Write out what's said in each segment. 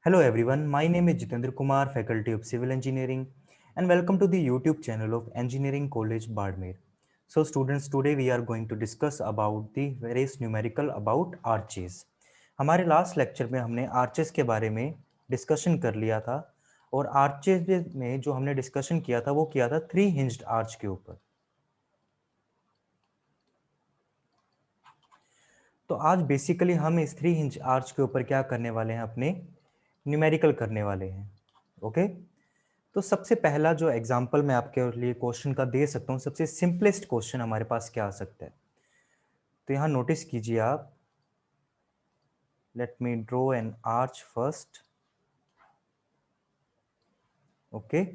Hello everyone, my name is Jitendra Kumar, Faculty of Civil Engineering, and welcome to the YouTube channel of Engineering College Bardmer. So students, today we are going to discuss about the various numerical about arches. हमारे last lecture में हमने arches के बारे में discussion कर लिया था और आर्चेस में जो हमने डिस्कशन किया था वो किया था 3 हिंज्ड आर्च के ऊपर। तो आज बेसिकली हम इस 3 हिंज आर्च के ऊपर क्या करने वाले हैं, अपने न्यूमेरिकल करने वाले हैं। ओके, तो सबसे पहला जो एग्जांपल मैं आपके लिए क्वेश्चन का दे सकता हूँ, सबसे सिंपलेस्ट क्वेश्चन हमारे पास क्या आ सकता है। तो यहाँ नोटिस कीजिए आप, let me draw an arch first. Okay,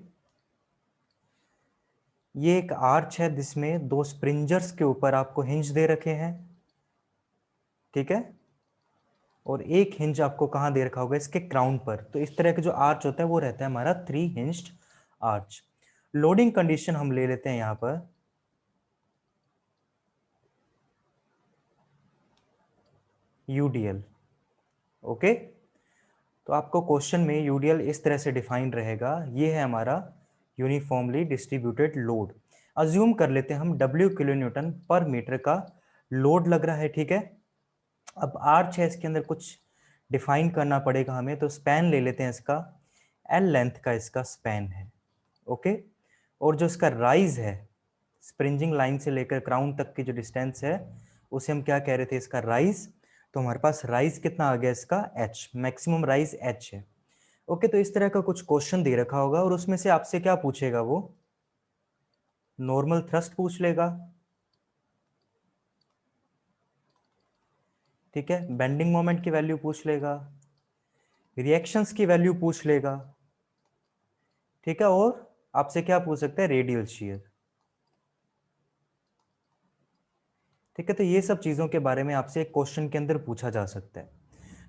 ये एक आर्च है जिसमें 2 स्प्रिंजर्स के ऊपर आपको हिंज दे रखे हैं, ठीक है, और एक हिंज आपको कहाँ दे रखा होगा, इसके क्राउन पर। तो इस तरह के जो आर्च होता है वो रहता है हमारा 3 हिंज्ड आर्च। लोडिंग कंडीशन हम ले लेते हैं यहाँ पर यूडीएल। ओके, तो आपको क्वेश्चन में यूडीएल इस तरह से डिफाइंड रहेगा, ये है हमारा यूनिफॉर्मली डिस्ट्रीब्यूटेड लोड। अज्यूम कर लेते हैं हम W किलो न्यूटन पर मीटर का लोड लग रहा है, ठीक है। अब आर्च है, इसके अंदर कुछ डिफाइन करना पड़ेगा हमें, तो स्पैन ले लेते हैं इसका, L लेंथ का इसका स्पैन है। ओके, और जो इसका राइज है, स्प्रिंजिंग लाइन से लेकर क्राउन तक की जो डिस्टेंस है उसे हम क्या कह रहे थे, इसका राइज। तो हमारे पास राइज कितना आ गया इसका, h, मैक्सिमम राइज h है। ओके, तो इस तरह का कुछ क्वेश्चन दे रखा होगा और उसमें से आपसे क्या पूछेगा, वो नॉर्मल थ्रस्ट पूछ लेगा, ठीक है, बेंडिंग मोमेंट की वैल्यू पूछ लेगा, रिएक्शंस की वैल्यू पूछ लेगा, ठीक है, और आपसे क्या पूछ सकता है, रेडियल शियर, ठीक है। तो ये सब चीजों के बारे में आपसे एक क्वेश्चन के अंदर पूछा जा सकता है।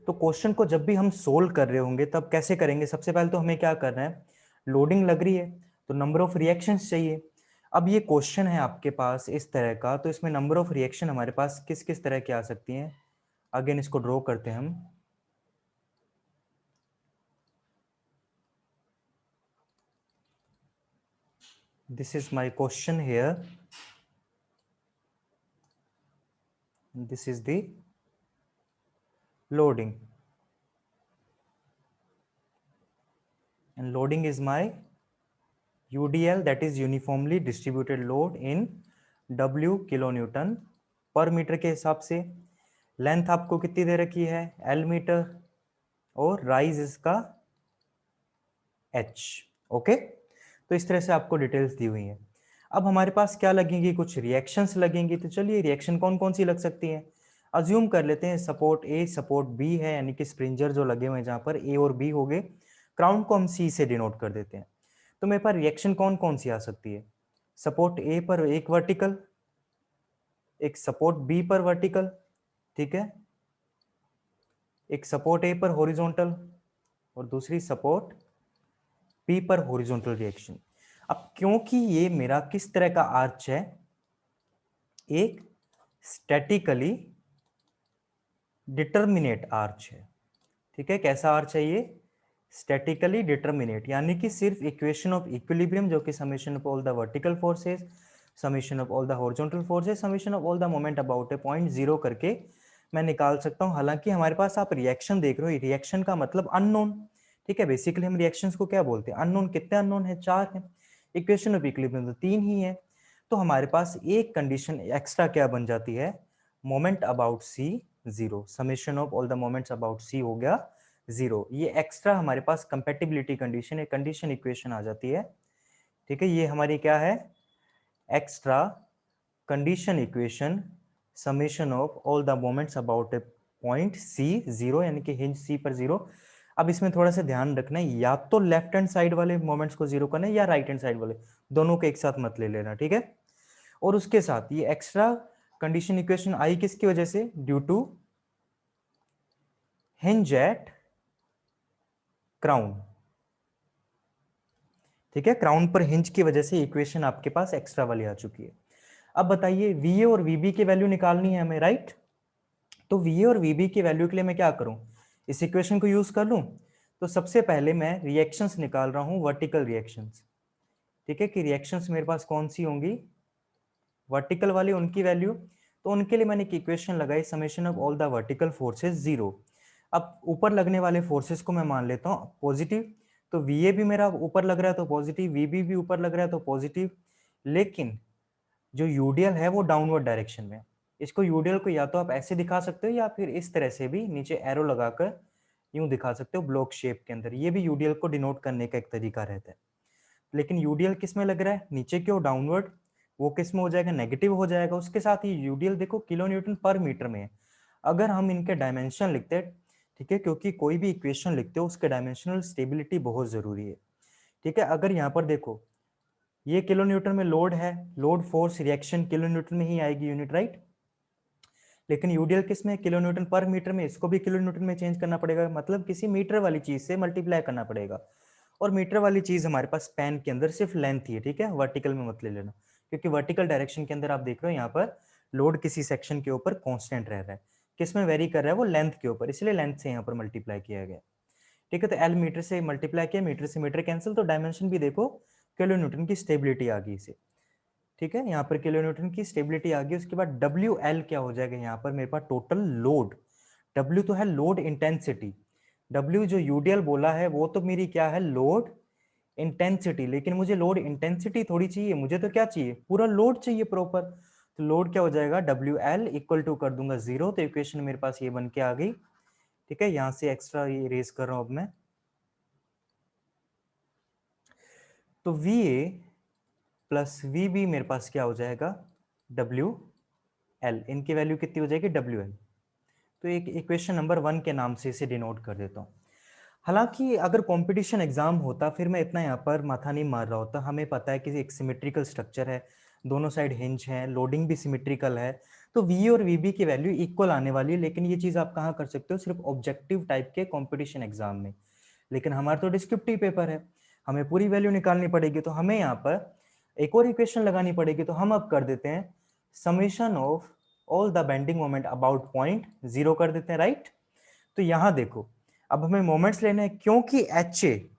तो क्वेश्चन को जब भी हम सोल्व कर रहे होंगे तब कैसे करेंगे, सबसे पहले तो हमें क्या करना है, लोडिंग लग रही है तो नंबर ऑफ रिएक्शंस चाहिए। अब ये क्वेश्चन है आपके पास इस तरह का, तो इसमें नंबर ऑफ रिएक्शन हमारे पास किस किस तरह की आ सकती हैं। अगेन इसको ड्रॉ करते हैं हम। This is my question here, this is the loading, and loading is my UDL, that is uniformly distributed load in W kilo Newton पर मीटर के हिसाब से। लेंथ आपको कितनी दे रखी है, L मीटर, और राइज इसका H। ओके, तो इस तरह से आपको डिटेल्स दी हुई हैं। अब हमारे पास क्या लगेंगी, कुछ रिएक्शंस लगेंगी। तो चलिए रिएक्शन कौन कौन सी लग सकती हैं, अज्यूम कर लेते हैं सपोर्ट A सपोर्ट B है, यानी कि स्प्रिंजर जो लगे हुए हैं जहां पर A और B हो गए, क्राउन को हम C से डिनोट कर देते हैं। तो मेरे पास रिएक्शन कौन कौन सी आ सकती है, सपोर्ट A पर एक वर्टिकल, एक सपोर्ट B पर वर्टिकल, ठीक है, एक सपोर्ट A पर हॉरिजॉन्टल और दूसरी सपोर्ट P पर हॉरिजॉन्टल रिएक्शन। अब क्योंकि ये मेरा किस तरह का आर्च है, एक स्टैटिकली डिटर्मिनेट आर्च है, ठीक है। कैसा आर्च है ये, स्टैटिकली डिटर्मिनेट, यानी कि सिर्फ इक्वेशन ऑफ इक्विलिब्रियम जो कि summation of all the vertical forces, summation of all the horizontal forces, summation of all the moment about a point zero करके मैं निकाल सकता हूं। हालांकि हमारे पास आप रिएक्शन देख रहे हो, रिएक्शन का मतलब अननोन, ठीक है। बेसिकली हम रिएक्शंस को क्या बोलते हैं, अननोन। कितने अननोन है, 4 है। इक्वेशन ऑफ इक्विलिब्रियम तो 3 ही है। तो हमारे पास एक कंडीशन एक्स्ट्रा क्या बन जाती है, moment about C zero, summation of all the moments about C हो गया जीरो। ये एक्स्ट्रा हमारे पास कंपेटिबिलिटी कंडीशन, एक कंडीशन इक्वेशन आ जाती है, ठीक है। ये हमारी क्या है, extra condition equation, summation of all the moments about a point C zero, यानी कि हिंज सी पर जीरो। अब इसमें थोड़ा सा ध्यान रखना है, या तो लेफ्ट हैंड साइड वाले मोमेंट्स को जीरो करना है या राइट हैंड साइड वाले, दोनों को एक साथ मत ले लेना, ठीक है। और उसके साथ ये एक्स्ट्रा कंडीशन इक्वेशन आई किसकी वजह से, due to hinge at crown, ठीक है। क्राउन पर हिंज की वजह से इक्वेशन आपके पास एक्स्ट्रा वाली आ चुकी है। अब बताइए VA और VB की वैल्यू निकालनी है हमें, राइट। तो VA और VB की वैल्यू के लिए मैं क्या करूं, इस इक्वेशन को यूज कर लूं। तो सबसे पहले मैं रिएक्शंस निकाल रहा हूं, वर्टिकल रिएक्शंस। ठीक है, कि रिएक्शंस मेरे पास कौन सी होंगी, वर्टिकल वाली, उनकी वैल्यू। तो उनके लिए मैंने एक इक्वेशन लगाई, summation of all the vertical forces 0। अब ऊपर लगने वाले फोर्सेस को मैं मान लेता हूँ पॉजिटिव, तो VA भी मेरा ऊपर लग रहा है तो पॉजिटिव, VB भी ऊपर लग रहा है तो पॉजिटिव। लेकिन जो यूडियल है वो डाउनवर्ड डायरेक्शन में। इसको यूडियल को या तो आप ऐसे दिखा सकते हो या फिर इस तरह से भी नीचे एरो लगाकर यूं दिखा सकते हो ब्लॉक शेप के अंदर। ये भी यूडियल को डिनोट करने का एक तरीका रहता है। लेकिन यूडियल किस में लग रहा है, नीचे की ओर डाउनवर्ड, वो किस में हो जाएगा, नेगेटिव हो जाएगा। उसके साथ ही यूडियल देखो किलो न्यूटन पर मीटर में है। अगर हम इनके डायमेंशन लिखते हैं, ठीक है, क्योंकि कोई भी इक्वेशन लिखते हो उसके डायमेंशनल स्टेबिलिटी बहुत जरूरी है। ठीक है, अगर यहाँ पर देखो ये किलो न्यूटन में लोड है, load force reaction kilo Newton में ही आएगी यूनिट, राइट। लेकिन यूडीएल किस में, किलो न्यूटन पर मीटर में, इसको भी किलो न्यूटन में चेंज करना पड़ेगा, मतलब किसी मीटर वाली चीज से मल्टीप्लाई करना पड़ेगा। और मीटर वाली चीज हमारे पास स्पैन के अंदर सिर्फ लेंथ ही है, ठीक है, वर्टिकल में मत ले लेना, क्योंकि वर्टिकल डायरेक्शन के अंदर आप देख रहे हो यहाँ पर लोड किसी सेक्शन के ऊपर कांस्टेंट रह रहा है, किस में वेरी कर रहा है, वो लेंथ के ऊपर, इसलिए लेंथ से यहाँ पर मल्टीप्लाई किया गया। ठीक है, तो एल मीटर से मल्टीप्लाई किया, मीटर से मीटर कैंसिल, तो डायमेंशन भी देखो किलो न्यूटन की स्टेबिलिटी आ गई इसे। ठीक है, यहाँ पर किलो न्यूटन की स्टेबिलिटी आ गई। उसके बाद डब्ल्यू एल क्या हो जाएगा, यहाँ पर मेरे पास टोटल लोड, डब्ल्यू तो है लोड इंटेंसिटी, डब्ल्यू जो यूडीएल बोला है वो तो मेरी क्या है, लोड इंटेंसिटी। लेकिन मुझे लोड इंटेंसिटी थोड़ी चाहिए, मुझे तो क्या चाहिए, पूरा लोड चाहिए प्रॉपर। तो लोड क्या हो जाएगा, डब्ल्यू एल इक्वल टू कर दूंगा 0। तो इक्वेशन मेरे पास ये बन के आ गई। ठीक है, यहां से एक्स्ट्रा ये इरेज कर रहा हूं अब मैं। तो V A plus V B मेरे पास क्या हो जाएगा, डब्ल्यू एल, इनकी वैल्यू कितनी हो जाएगी, डब्ल्यू एल। तो एक इक्वेशन नंबर 1 के नाम से इसे डिनोट कर देता हूँ। हालांकि अगर कंपटीशन एग्जाम होता फिर मैं इतना यहाँ पर माथा नहीं मार रहा होता। हमें पता है कि एक सिमेट्रिकल स्ट्रक्चर है, दोनों साइड हिंज है, लोडिंग भी सिमेट्रिकल है, तो वी और वीबी की वैल्यू इक्वल आने वाली है। लेकिन ये चीज आप कहाँ कर सकते हो, सिर्फ ऑब्जेक्टिव टाइप के कंपटीशन एग्जाम में। लेकिन हमारा तो डिस्क्रिप्टिव पेपर है, हमें पूरी वैल्यू निकालनी पड़ेगी, तो हमें यहाँ पर एक और इक्वेशन लगानी पड़ेगी। तो हम अब कर देते हैं summation of all the bending moment about point 0 कर देते हैं, राइट। तो यहां देखो अब हमें मोमेंट्स लेने हैं, क्योंकि एच ए,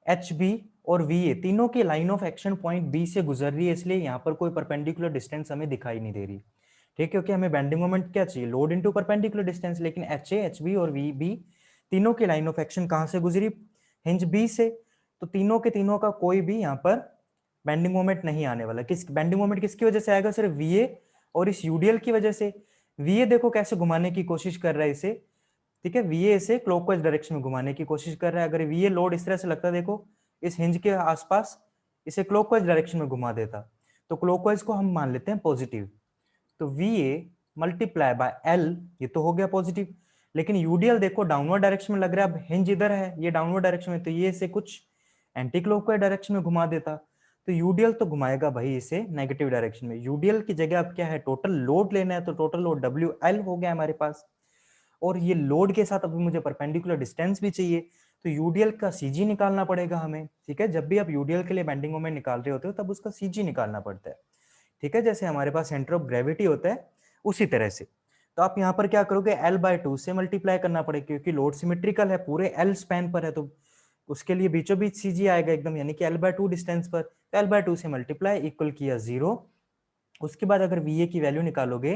एच बी और वी ए तीनों की line of action point B से गुजर रही है, इसलिए यहाँ पर कोई परपेंडिकुलर डिस्टेंस हमें दिखाई नहीं दे रही। ठीक, क्योंकि हमें बेंडिंग मोमेंट क्या चाहिए, लोड इनटू परपेंडिकुलर डिस्टेंस। लेकिन एच ए, एच बी और वी बी तीनों की लाइन ऑफ एक्शन कहां से गुजरी, हिंज बी से। तो तीनों के तीनों का कोई भी यहाँ पर बेंडिंग मोमेंट नहीं आने वाला। किस बेंडिंग मोमेंट किसकी वजह से आएगा, सिर्फ वी ए और इस यूडीएल की वजह से। वी ए देखो कैसे घुमाने की कोशिश कर रहा है इसे, ठीक है, वीए इसे क्लॉकवाइज डायरेक्शन में घुमाने की कोशिश कर रहा है। अगर वीए लोड इस तरह से लगता है, देखो इस हिंज के आसपास, इसे क्लॉकवाइज डायरेक्शन में घुमा देता, तो क्लॉकवाइज को हम मान लेते हैं पॉजिटिव। तो वीए मल्टीप्लाई बाय एल, ये तो हो गया पॉजिटिव। लेकिन यूडीएल देखो डाउनवर्ड डायरेक्शन में लग रहा है, अब हिंज इधर है, ये डाउनवर्ड डायरेक्शन में, तो ये इसे कुछ एंटी क्लॉकवाइज डायरेक्शन में घुमा देता। तो यूडीएल तो घुमाएगा भाई इसे नेगेटिव डायरेक्शन में। यूडीएल की जगह अब क्या है, टोटल लोड लेना है, तो टोटल लोड डब्ल्यू एल हो गया हमारे पास। और ये लोड के साथ अभी मुझे परपेंडिकुलर डिस्टेंस भी चाहिए, तो यूडीएल का सीजी निकालना पड़ेगा हमें। ठीक है, जब भी आप यूडीएल के लिए बेंडिंग मोमेंट निकाल रहे होते हो तब उसका सीजी निकालना पड़ता है। ठीक है, जैसे हमारे पास सेंटर ऑफ ग्रेविटी होता है उसी तरह से। तो आप यहाँ पर क्या करोगे, L/2 से मल्टीप्लाई करना पड़ेगा, क्योंकि लोड सिमेट्रिकल है, पूरे L स्पैन पर है, तो उसके लिए बीचों बीच सीजी आएगा एकदम, यानी कि L/2 डिस्टेंस पर। तो L/2 से मल्टीप्लाई इक्वल किया 0। उसके बाद अगर VA की वैल्यू निकालोगे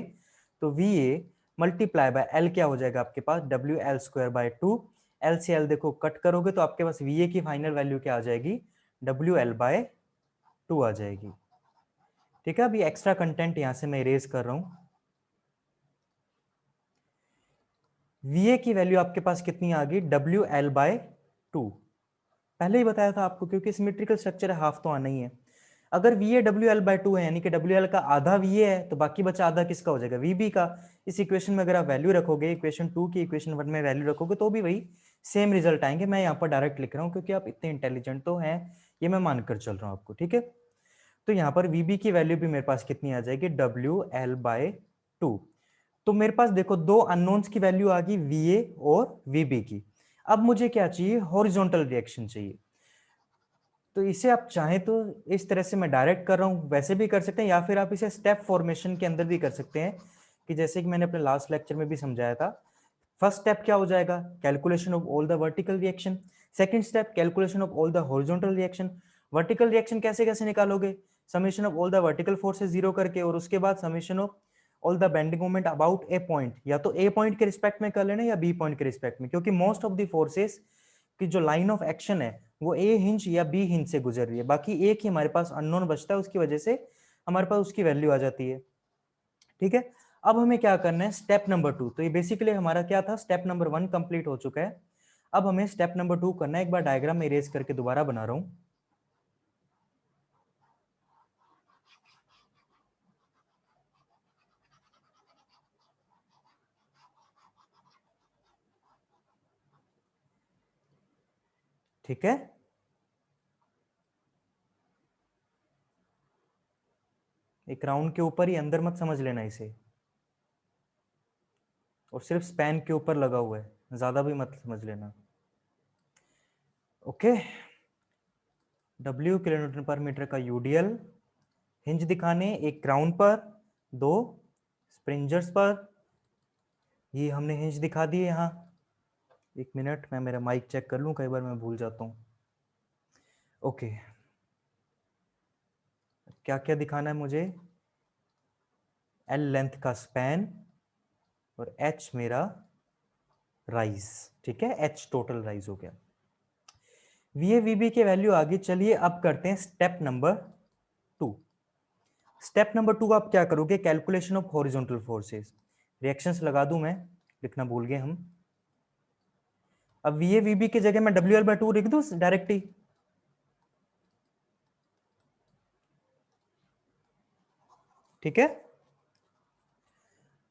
तो VA मल्टीप्लाई बाय L क्या हो जाएगा आपके पास, WL²/2। L से L देखो कट करोगे तो आपके पास VA की फाइनल वैल्यू क्या आ जाएगी, WL/2 आ जाएगी। ठीक है, अभी एक्स्ट्रा कंटेंट यहां से मैं इरेज कर रहा हूं। VA की वैल्यू आपके पास कितनी आ गई, WL/2। पहले ही बताया था आपको, क्योंकि सिमेट्रिकल स्ट्रक्चर है, हाफ तो आना ही है। अगर VA WL/2 है, यानी कि WL का आधा VA है, तो बाकी बचा आधा किसका हो जाएगा, VB का। इस इक्वेशन में अगर आप वैल्यू रखोगे, इक्वेशन 2 की इक्वेशन 1 में वैल्यू रखोगे, तो भी वही सेम रिजल्ट आएंगे। मैं यहाँ पर डायरेक्ट लिख रहा हूँ क्योंकि आप इतने इंटेलिजेंट तो हैं, ये मैं मानकर चल रहा हूँ आपको। ठीक है, तो यहाँ पर VB की वैल्यू भी मेरे पास कितनी आ जाएगी, WL/2। तो मेरे पास देखो दो अननोन्स की वैल्यू आ गई, VA और VB की। अब मुझे क्या चाहिए, हॉरिजॉन्टल रिएक्शन चाहिए। तो इसे आप चाहें तो इस तरह से मैं डायरेक्ट कर रहा हूं, वैसे भी कर सकते हैं, या फिर आप इसे स्टेप फॉर्मेशन के अंदर भी कर सकते हैं, कि जैसे कि मैंने अपने लास्ट लेक्चर में भी समझाया था, फर्स्ट स्टेप क्या हो जाएगा, calculation of all the vertical reaction. Second step calculation of all the horizontal reaction. Vertical reaction कैसे कैसे निकालोगे, summation of all the vertical forces zero करके, और उसके बाद summation of all the bending moment about a point, या तो ए point के रिस्पेक्ट में कर लेना या बी पॉइंट के रिस्पेक्ट में, क्योंकि मोस्ट ऑफ द फोर्सेस की जो लाइन ऑफ एक्शन है वो ए हिंज या बी हिंज से गुजर रही है, बाकी एक ही हमारे पास अननोन बचता है, उसकी वजह से हमारे पास उसकी वैल्यू आ जाती है। ठीक है, अब हमें क्या करना है, स्टेप नंबर 2। तो ये बेसिकली हमारा क्या था, स्टेप नंबर 1 कंप्लीट हो चुका है। अब हमें स्टेप नंबर 2 करना है। एक बार डायग्राम में इरेज करके दोबारा बना रहा हूं। ठीक है, एक राउंड के ऊपर ही, अंदर मत समझ लेना इसे, और सिर्फ स्पैन के ऊपर लगा हुआ है, ज्यादा भी मत समझ लेना। ओके, W किलोन्यूटन पर मीटर का यूडीएल, हिंज दिखाने एक ग्राउंड पर, दो स्प्रिंजर्स पर, ये हमने हिंज दिखा दिए यहाँ। एक मिनट, मैं मेरा माइक चेक कर लूं, कई बार मैं भूल जाता हूँ। ओके, क्या क्या दिखाना है मुझे, L लेंथ का स्पैन और H मेरा राइज। ठीक है, H टोटल राइज हो गया। VA VB के वैल्यू आगे, चलिए अब करते हैं स्टेप नंबर 2। स्टेप नंबर 2 आप क्या करोगे, calculation of horizontal forces. Reactions लगा दूं मैं, लिखना भूल गए हम। अब VA VB की जगह मैं WL/2 लिख दूं डायरेक्ट ही। ठीक है,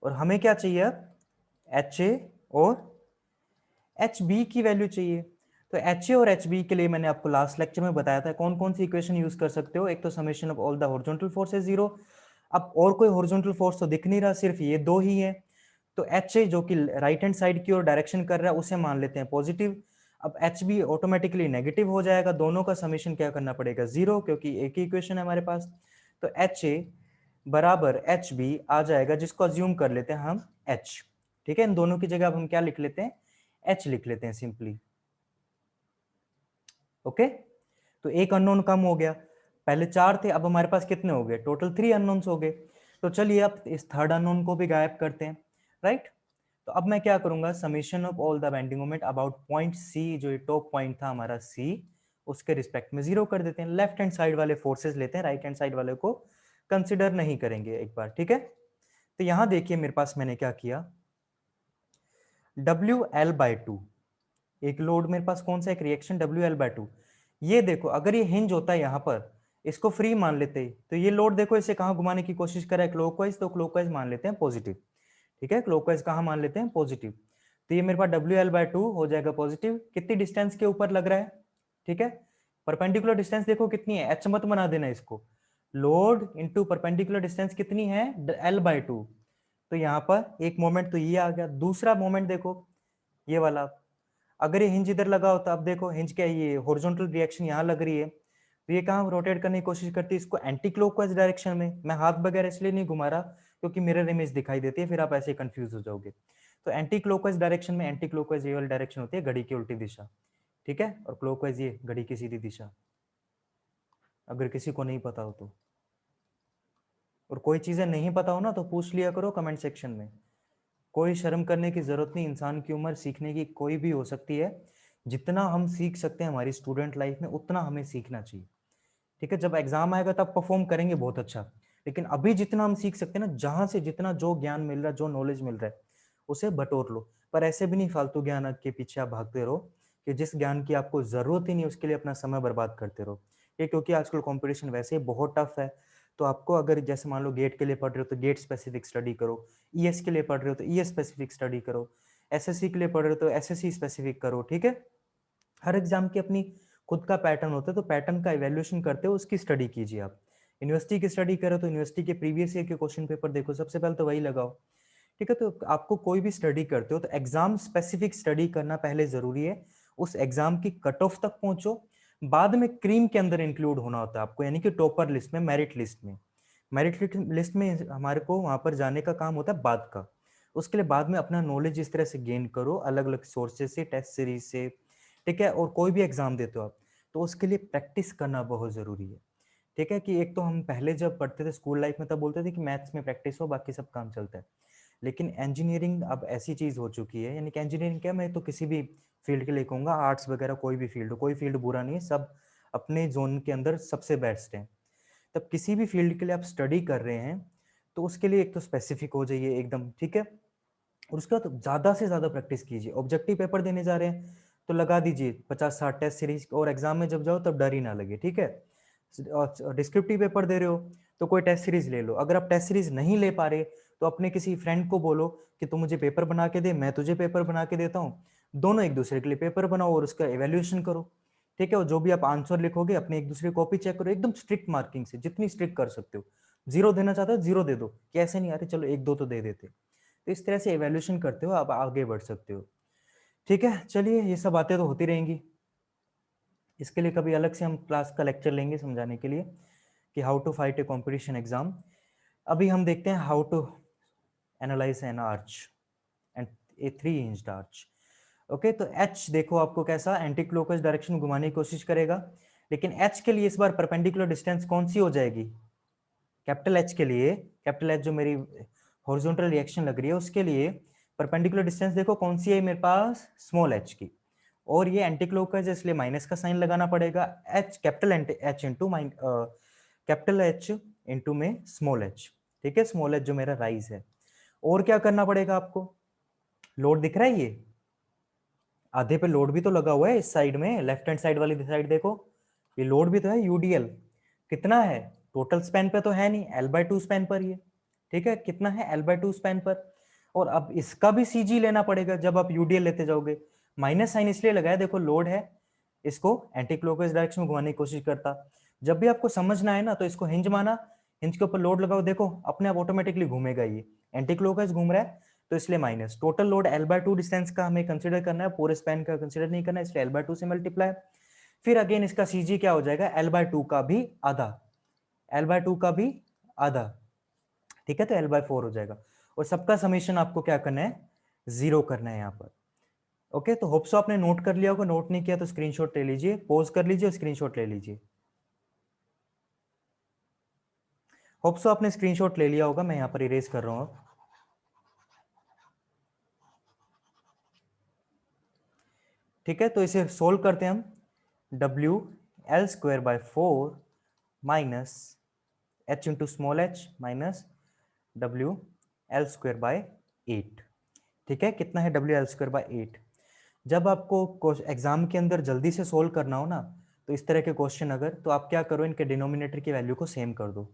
और हमें क्या चाहिए अब, HA और HB की वैल्यू चाहिए। तो HA और HB के लिए मैंने आपको लास्ट लेक्चर में बताया था कौन कौन सी इक्वेशन यूज कर सकते हो। एक तो summation of all the horizontal forces zero. अब और कोई हॉरिजॉन्टल फोर्स तो दिख नहीं रहा, सिर्फ ये दो ही है। तो HA जो कि राइट हैंड साइड की ओर डायरेक्शन कर रहा है उसे मान लेते हैं पॉजिटिव। अब HB ऑटोमेटिकली नेगेटिव हो जाएगा, दोनों का समेशन क्या करना पड़ेगा, जीरो, क्योंकि एक ही इक्वेशन है हमारे पास। तो HA बराबर HB आ जाएगा, जिसको अज्यूम कर लेते हैं हम H। ठीक है, इन दोनों की जगह अब हम क्या लिख लेते हैं, H लिख लेते हैं सिंपली। ओके, तो एक अननोन कम हो गया, पहले 4 थे, अब हमारे पास कितने हो गए, टोटल 3 अननोन्स हो गए। तो चलिए अब इस थर्ड अननोन को भी गायब करते हैं, राइट। तो अब मैं क्या करूंगा, summation of all the bending moment about point C, जो ये टॉप पॉइंट था हमारा सी, उसके रिस्पेक्ट में जीरो कर देते हैं। लेफ्ट हैंड साइड वाले फोर्सेस लेते हैं, राइट हैंड साइड वाले को कंसिडर नहीं करेंगे एक बार। ठीक है, तो यहां देखिए मेरे पास मैंने क्या किया, WL/2, एक लोड मेरे पास कौन सा, एक रिएक्शन WL/2। ये देखो, अगर ये हिंज होता है यहाँ पर, इसको फ्री मान लेते, तो ये लोड देखो इसे कहाँ घुमाने की कोशिश कर रहा है, क्लॉकवाइज, तो क्लॉकवाइज मान लेते हैं पॉजिटिव। ठीक है, क्लॉकवाइज कहाँ मान लेते हैं, पॉजिटिव। तो ये मेरे पास WL/2 हो जाएगा पॉजिटिव। कितनी डिस्टेंस के ऊपर लग रहा है, ठीक है, परपेंडिकुलर डिस्टेंस देखो कितनी है, एच मत बना देना इसको, लोड इंटू परपेंडिकुलर डिस्टेंस कितनी है, L/2। तो यहाँ पर एक मोमेंट तो ये आ गया, दूसरा मोमेंट देखो ये वाला, अगर ये हिंज इधर लगा होता, अब देखो हिंज क्या है, ये हॉरिजॉन्टल रिएक्शन यहाँ लग रही है, तो ये कहाँ रोटेट करने की कोशिश करती है, इसको एंटी क्लॉकवाइज डायरेक्शन में। मैं हाथ वगैरह इसलिए नहीं घुमा रहा क्योंकि मिरर इमेज दिखाई देती है, फिर आप ऐसे कंफ्यूज हो जाओगे। तो एंटी क्लॉकवाइज डायरेक्शन में, एंटी क्लॉकवाइज ये वाली डायरेक्शन होती है घड़ी की उल्टी दिशा, ठीक है, और क्लॉकवाइज ये घड़ी की सीधी दिशा, अगर किसी को नहीं पता हो तो। और कोई चीजें नहीं पता हो ना तो पूछ लिया करो कमेंट सेक्शन में, कोई शर्म करने की जरूरत नहीं, इंसान की उम्र सीखने की कोई भी हो सकती है। जितना हम सीख सकते हैं हमारी स्टूडेंट लाइफ में उतना हमें सीखना चाहिए। ठीक है, जब एग्जाम आएगा तब परफॉर्म करेंगे बहुत अच्छा, लेकिन अभी जितना हम सीख सकते हैं ना, जहां से जितना जो ज्ञान मिल रहा है, जो नॉलेज मिल रहा है, उसे बटोर लो। पर ऐसे भी नहीं फालतू ज्ञान के पीछे आप भागते रहो कि जिस ज्ञान की आपको जरूरत ही नहीं उसके लिए अपना समय बर्बाद करते रहो। ये क्योंकि आजकल कंपटीशन वैसे ही बहुत टफ है, तो आपको अगर जैसे मान लो गेट के लिए पढ़ रहे हो तो गेट स्पेसिफिक स्टडी करो, ईएस के लिए पढ़ रहे हो तो ईएस स्पेसिफिक स्टडी करो, एसएससी के लिए पढ़ रहे हो तो एसएससी स्पेसिफिक करो। ठीक है, हर एग्जाम की अपनी खुद का पैटर्न होता है, तो पैटर्न का इवैल्यूएशन करते हो, उसकी स्टडी कीजिए। आप यूनिवर्सिटी की स्टडी करो तो यूनिवर्सिटी के प्रीवियस ईयर के क्वेश्चन पेपर देखो, सबसे पहले तो वही लगाओ। ठीक है, तो आपको कोई भी स्टडी करते हो तो एग्जाम स्पेसिफिक स्टडी करना पहले जरूरी है, उस एग्जाम की कट ऑफ तक पहुंचो, बाद में क्रीम के अंदर इंक्लूड होना होता है आपको, यानी कि टॉपर लिस्ट में, मेरिट लिस्ट में। मेरिट लिस्ट में हमारे को वहां पर जाने का काम होता है बाद का, उसके लिए बाद में अपना नॉलेज इस तरह से गेन करो, अलग अलग सोर्सेज से, टेस्ट सीरीज से, ठीक है। और कोई भी एग्जाम देते हो आप, तो उसके लिए प्रैक्टिस करना बहुत जरूरी है, ठीक है। कि एक तो हम पहले जब पढ़ते थे स्कूल लाइफ में, तब बोलते थे कि मैथ्स में प्रैक्टिस हो, बाकी सब काम चलता है। लेकिन इंजीनियरिंग अब ऐसी चीज हो चुकी है, यानी कि इंजीनियरिंग क्या, मैं तो किसी भी फील्ड के लिए कहूंगा, आर्ट्स वगैरह कोई भी फील्ड हो, कोई फील्ड बुरा नहीं है, सब अपने जोन के अंदर सबसे बेस्ट है। तब किसी भी फील्ड के लिए आप स्टडी कर रहे हैं, तो उसके लिए एक तो स्पेसिफिक हो जाइए एकदम, ठीक है। और उसके बाद ज्यादा से ज्यादा प्रैक्टिस कीजिए। ऑब्जेक्टिव पेपर देने जा रहे हैं तो लगा दीजिए 50-60 टेस्ट सीरीज, और एग्जाम में जब जाओ तब डर ही ना लगे, ठीक है। डिस्क्रिप्टिव पेपर दे रहे हो तो कोई टेस्ट सीरीज ले लो। अगर आप टेस्ट सीरीज नहीं ले पा रहे, तो अपने किसी फ्रेंड को बोलो कि तू मुझे पेपर बना के दे, मैं तुझे पेपर बना के देता हूँ, दोनों एक दूसरे के लिए पेपर बनाओ और उसका एवेल्युएशन करो, ठीक है। और जो भी आप आंसर लिखोगे अपने एक दूसरे कॉपी चेक करो, एकदम स्ट्रिक्ट मार्किंग से, जितनी स्ट्रिक्ट कर सकते हो। जीरो देना चाहते हो जीरो दे दो, कि ऐसे नहीं आ रहे चलो एक दो तो दे देते। तो इस तरह से एवेल्युएशन करते हो आप आगे बढ़ सकते हो, ठीक है। चलिए, ये सब बातें तो होती रहेंगी, इसके लिए कभी अलग से हम क्लास का लेक्चर लेंगे समझाने के लिए कि how to fight a competition exam. अभी हम देखते हैं how to analyze an arch and a 3 inch arch. Okay, तो एच देखो आपको कैसा एंटी क्लॉकवाइज डायरेक्शन घुमाने की कोशिश करेगा, लेकिन एच के लिए इस बार परपेंडिकुलर डिस्टेंस कौन सी हो जाएगी? कैपिटल एच के लिए, कैपिटल एच जो मेरी हॉरिजॉन्टल रिएक्शन लग रही है, उसके लिए परपेंडिकुलर डिस्टेंस देखो कौन सी है मेरे पास, स्मॉल एच की। और ये एंटी क्लॉकवाइज है, इसलिए माइनस का साइन लगाना पड़ेगा। H capital H into capital H into में स्मॉल एच, ठीक है। स्मॉल एच जो मेरा राइज है। और क्या करना पड़ेगा आपको? लोड दिख रहा है, ये आधे पे लोड भी तो लगा हुआ है इस साइड में, लेफ्ट हैंड साइड वाली साइड देखो, ये लोड भी तो है यूडीएल। कितना है? टोटल स्पैन पे तो है नहीं, L/2 स्पैन पर ये, ठीक है। कितना है? L/2 स्पैन पर। और अब इसका भी सीजी लेना पड़ेगा जब आप यूडीएल लेते जाओगे। माइनस साइन इसलिए लगाया, देखो लोड है, इसको एंटी क्लॉकवाइज डायरेक्शन में घुमाने की कोशिश करता। जब भी आपको समझना है ना, तो इसको हिंज माना, हिंज के ऊपर लोड लगाओ, देखो अपने आप ऑटोमेटिकली घूमेगा, ये एंटी क्लॉकवाइज घूम रहा है, तो इसलिए minus. Total load L/2 distance का हमें कंसीडर करना है, पूरे स्पैन का कंसीडर नहीं करना है, इसलिए L/2 से मल्टीप्लाई। फिर अगेन इसका सीजी क्या हो जाएगा? L/2 का भी आधा, L/2 का भी आधा, ठीक है। तो L/4 हो जाएगा। और सबका समेशन आपको क्या करना है? 0 करना है यहाँ पर। ओके, तो होप सो आपने नोट कर लिया होगा, नोट नहीं किया तो स्क्रीनशॉट ले लीजिए, पॉज कर लीजिए और स्क्रीनशॉट ले लीजिए। होप सो आपने स्क्रीनशॉट ले लिया होगा, मैं यहाँ पर इरेज कर रहा हूँ। ठीक है, तो इसे सोल्व करते हैं हम। WL²/4 minus h into small H minus WL²/8, ठीक है। कितना है WL²/8? जब आपको एग्जाम के अंदर जल्दी से सोल्व करना हो ना, तो इस तरह के क्वेश्चन अगर, तो आप क्या करो, इनके डिनोमिनेटर की वैल्यू को सेम कर दो,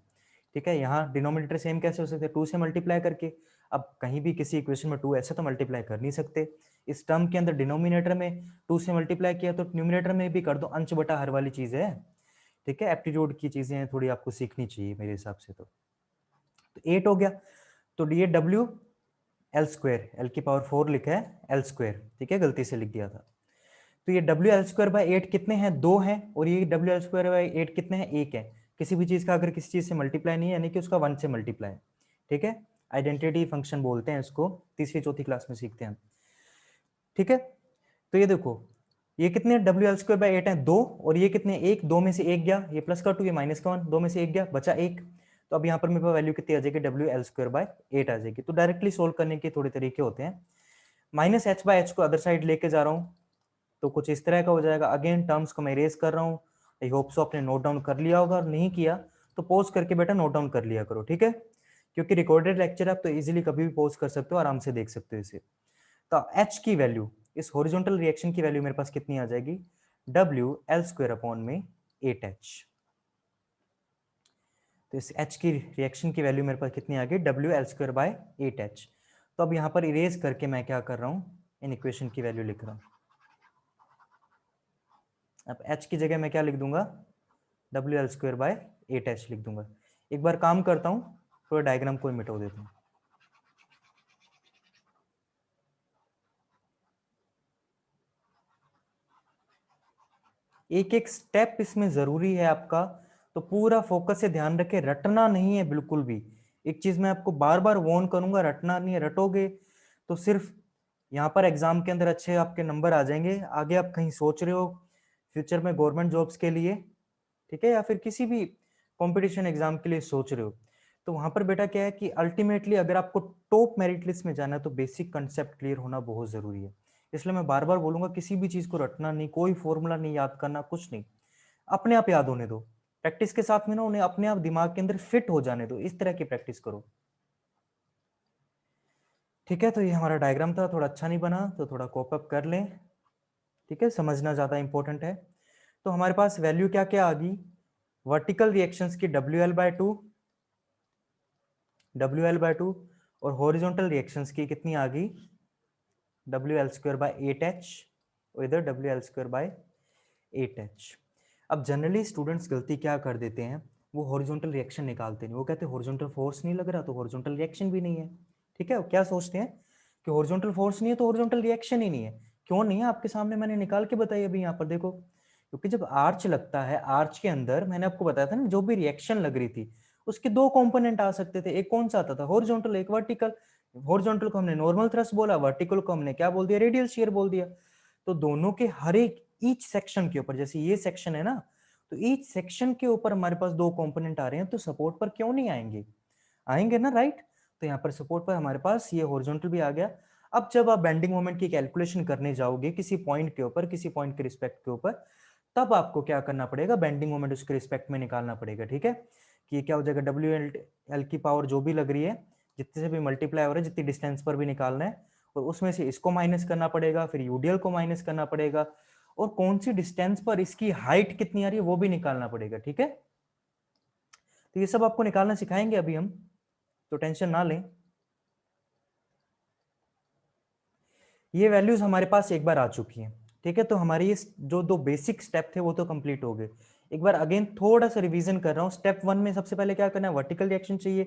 ठीक है। यहाँ डिनोमिनेटर सेम कैसे हो सकते हैं? 2 से मल्टीप्लाई करके। अब कहीं भी किसी इक्वेशन में 2 ऐसे तो मल्टीप्लाई कर नहीं सकते, इस टर्म के अंदर डिनोमिनेटर में 2 से मल्टीप्लाई किया, तो न्यूमिनेटर में भी कर दो, अंश बटा हर वाली चीज है, ठीक है। एप्टीट्यूड की चीजें थोड़ी आपको सीखनी चाहिए मेरे हिसाब से। तो 8 हो गया, तो ये WL², L⁴ लिखा है L², ठीक है, गलती से लिख दिया था। तो ये WL²/8 कितने हैं? 2 हैं। और ये WL²/8 कितने हैं? 1 है। किसी भी चीज का अगर किसी चीज से मल्टीप्लाई नहीं है, यानी कि उसका 1 से मल्टीप्लाई है, ठीक है। आइडेंटिटी फंक्शन बोलते हैं इसको, तीसरी चौथी क्लास में सीखते हैं, ठीक है। तो ये देखो, ये कितने WL²/8 है? 2। और ये कितने? 1। 2 में से 1 गया, ये प्लस का 2, ये माइनस का 1, 2 में से 1 गया, बचा 1। तो अब यहाँ पर मेरे पास वैल्यू कितनी आ जाएगी? WL²/8 आ जाएगी। तो डायरेक्टली सोल्व करने के थोड़े तरीके होते हैं। -h/h को अदर साइड लेके जा रहा हूँ, तो कुछ इस तरह का हो जाएगा। अगेन टर्म्स को मैं इरेज कर रहा हूँ। आई होप सो आपने नोट डाउन कर लिया होगा, और नहीं किया तो पॉज करके बेटा नोट डाउन कर लिया करो, ठीक है। क्योंकि रिकॉर्डेड लेक्चर आप तो इजीली कभी भी पॉज कर सकते हो, आराम से देख सकते हो इसे। तो एच की वैल्यू, इस हॉरिजॉन्टल रिएक्शन की वैल्यू मेरे पास कितनी आ जाएगी? WL²/8h। तो इस H की रिएक्शन की वैल्यू मेरे पास कितनी आ गई? WL²/8h। तो अब यहाँ पर इरेज करके मैं क्या कर रहा हूँ, इन इक्वेशन की वैल्यू लिख रहा हूँ। अब H की जगह मैं क्या लिख दूंगा? WL²/8h लिख दूंगा। एक बार काम करता हूँ, थोड़ा डायग्राम को मिटा देता हूँ। एक एक स्टेप इसमें जरूरी है आपका, तो पूरा फोकस से ध्यान रखे, रटना नहीं है बिल्कुल भी। एक चीज मैं आपको बार बार वार्न करूंगा, रटना नहीं है, रटोगे तो सिर्फ यहाँ पर एग्जाम के अंदर अच्छे आपके नंबर आ जाएंगे, आगे आप कहीं सोच रहे हो फ्यूचर में गवर्नमेंट जॉब्स के लिए, ठीक है, या फिर किसी भी कंपटीशन एग्जाम के लिए सोच रहे हो, तो वहां पर बेटा क्या है कि अल्टीमेटली अगर आपको टॉप मेरिट लिस्ट में जाना है तो बेसिक कंसेप्ट क्लियर होना बहुत जरूरी है। इसलिए मैं बार बार बोलूंगा किसी भी चीज को रटना नहीं, कोई फॉर्मूला नहीं याद करना, कुछ नहीं, अपने आप याद होने दो, प्रैक्टिस के साथ में ना उन्हें अपने आप दिमाग के अंदर फिट हो जाने दो, इस तरह की प्रैक्टिस करो। ठीक है, तो ये हमारा डायग्राम था, थोड़ा अच्छा नहीं बना तो थोड़ा कॉप अप कर लें, ठीक है, समझना ज्यादा इंपॉर्टेंट है। तो हमारे पास वैल्यू क्या क्या आ गई, वर्टिकल रिएक्शंस की WL/2, WL/2, और हॉरिजॉन्टल रिएक्शंस की कितनी आ गई, WL²/8H, और इधर WL²/8H। अब जनरली स्टूडेंट्स गलती क्या कर देते हैं, वो हॉरिजॉन्टल रिएक्शन निकालते नहीं, वो कहते हैं हॉरिजॉन्टल फोर्स नहीं लग रहा तो हॉरिजॉन्टल रिएक्शन भी नहीं है। ठीक है, वो क्या सोचते हैं कि हॉरिजॉन्टल फोर्स नहीं है तो हॉरिजॉन्टल रिएक्शन ही नहीं है। क्यों नहीं है, आपके सामने मैंने निकाल के बताई अभी यहाँ पर देखो, क्योंकि जब आर्च लगता है, आर्च के अंदर मैंने आपको बताया था ना, जो भी रिएक्शन लग रही थी उसके दो कंपोनेंट आ सकते थे, एक कौन सा आता था, हॉरिजॉन्टल, एक वर्टिकल। हॉरिजॉन्टल को हमने नॉर्मल थ्रस्ट बोला, वर्टिकल को हमने क्या बोल दिया, रेडियल शियर बोल दिया। तो दोनों के हर एक ईच सेक्शन के ऊपर, जैसे ये सेक्शन है ना, तो ईच सेक्शन के ऊपर हमारे पास दो कंपोनेंट आ रहे हैं, तो सपोर्ट पर क्यों नहीं आएंगे, आएंगे ना, राइट। तो यहाँ पर सपोर्ट पर हमारे पास ये हॉरिजॉन्टल भी आ गया। अब जब आप बेंडिंग मोमेंट की कैलकुलेशन करने जाओगे किसी पॉइंट के ऊपर, किसी पॉइंट के रिस्पेक्ट के ऊपर, तब आपको क्या करना पड़ेगा, बेंडिंग मोमेंट उसके रिस्पेक्ट में निकालना पड़ेगा। ठीक है, कि ये क्या हो जाएगा, WL की पावर जो भी लग रही है, जितने से भी मल्टीप्लाई हो रहा है, जितनी डिस्टेंस पर भी निकालना है, और उसमें से इसको माइनस करना पड़ेगा, फिर यूडीएल को माइनस करना पड़ेगा, और कौन सी डिस्टेंस पर इसकी हाइट कितनी आ रही है वो भी निकालना पड़ेगा। ठीक है, तो ये सब आपको निकालना सिखाएंगे अभी हम, तो टेंशन ना लें। ये वैल्यूज हमारे पास एक बार आ चुकी हैं। ठीक है, तो हमारे ये जो दो बेसिक स्टेप थे वो तो कंप्लीट हो गए। एक बार अगेन थोड़ा सा रिवीजन कर रहा हूँ। स्टेप 1 में सबसे पहले क्या करना है, वर्टिकल रिएक्शन चाहिए,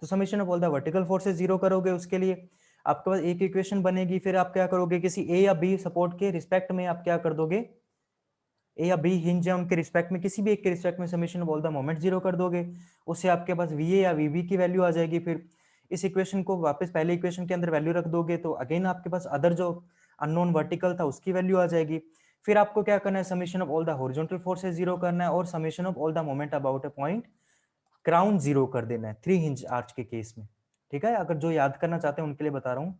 तो summation of all the vertical forces zero करोगे, उसके लिए आपके पास एक इक्वेशन बनेगी, फिर आप क्या करोगे, किसी ए या बी सपोर्ट के रिस्पेक्ट में आप क्या कर दोगे, ए या बी हिंज है उनके रिस्पेक्ट में, किसी भी एक के रिस्पेक्ट में summation of all the moment zero कर दोगे, उससे आपके पास वी ए या वी बी की वैल्यू आ जाएगी। फिर इस इक्वेशन को वापस पहले इक्वेशन के अंदर वैल्यू रख दोगे, तो अगेन आपके पास अदर जो अननोन वर्टिकल था उसकी वैल्यू आ जाएगी। फिर आपको क्या करना है, summation of all the horizontal forces zero करना है, और summation of all the moment about a point crown zero कर देना है, 3 हिंज आर्च के केस में। ठीक है, अगर जो याद करना चाहते हैं उनके लिए बता रहा हूँ,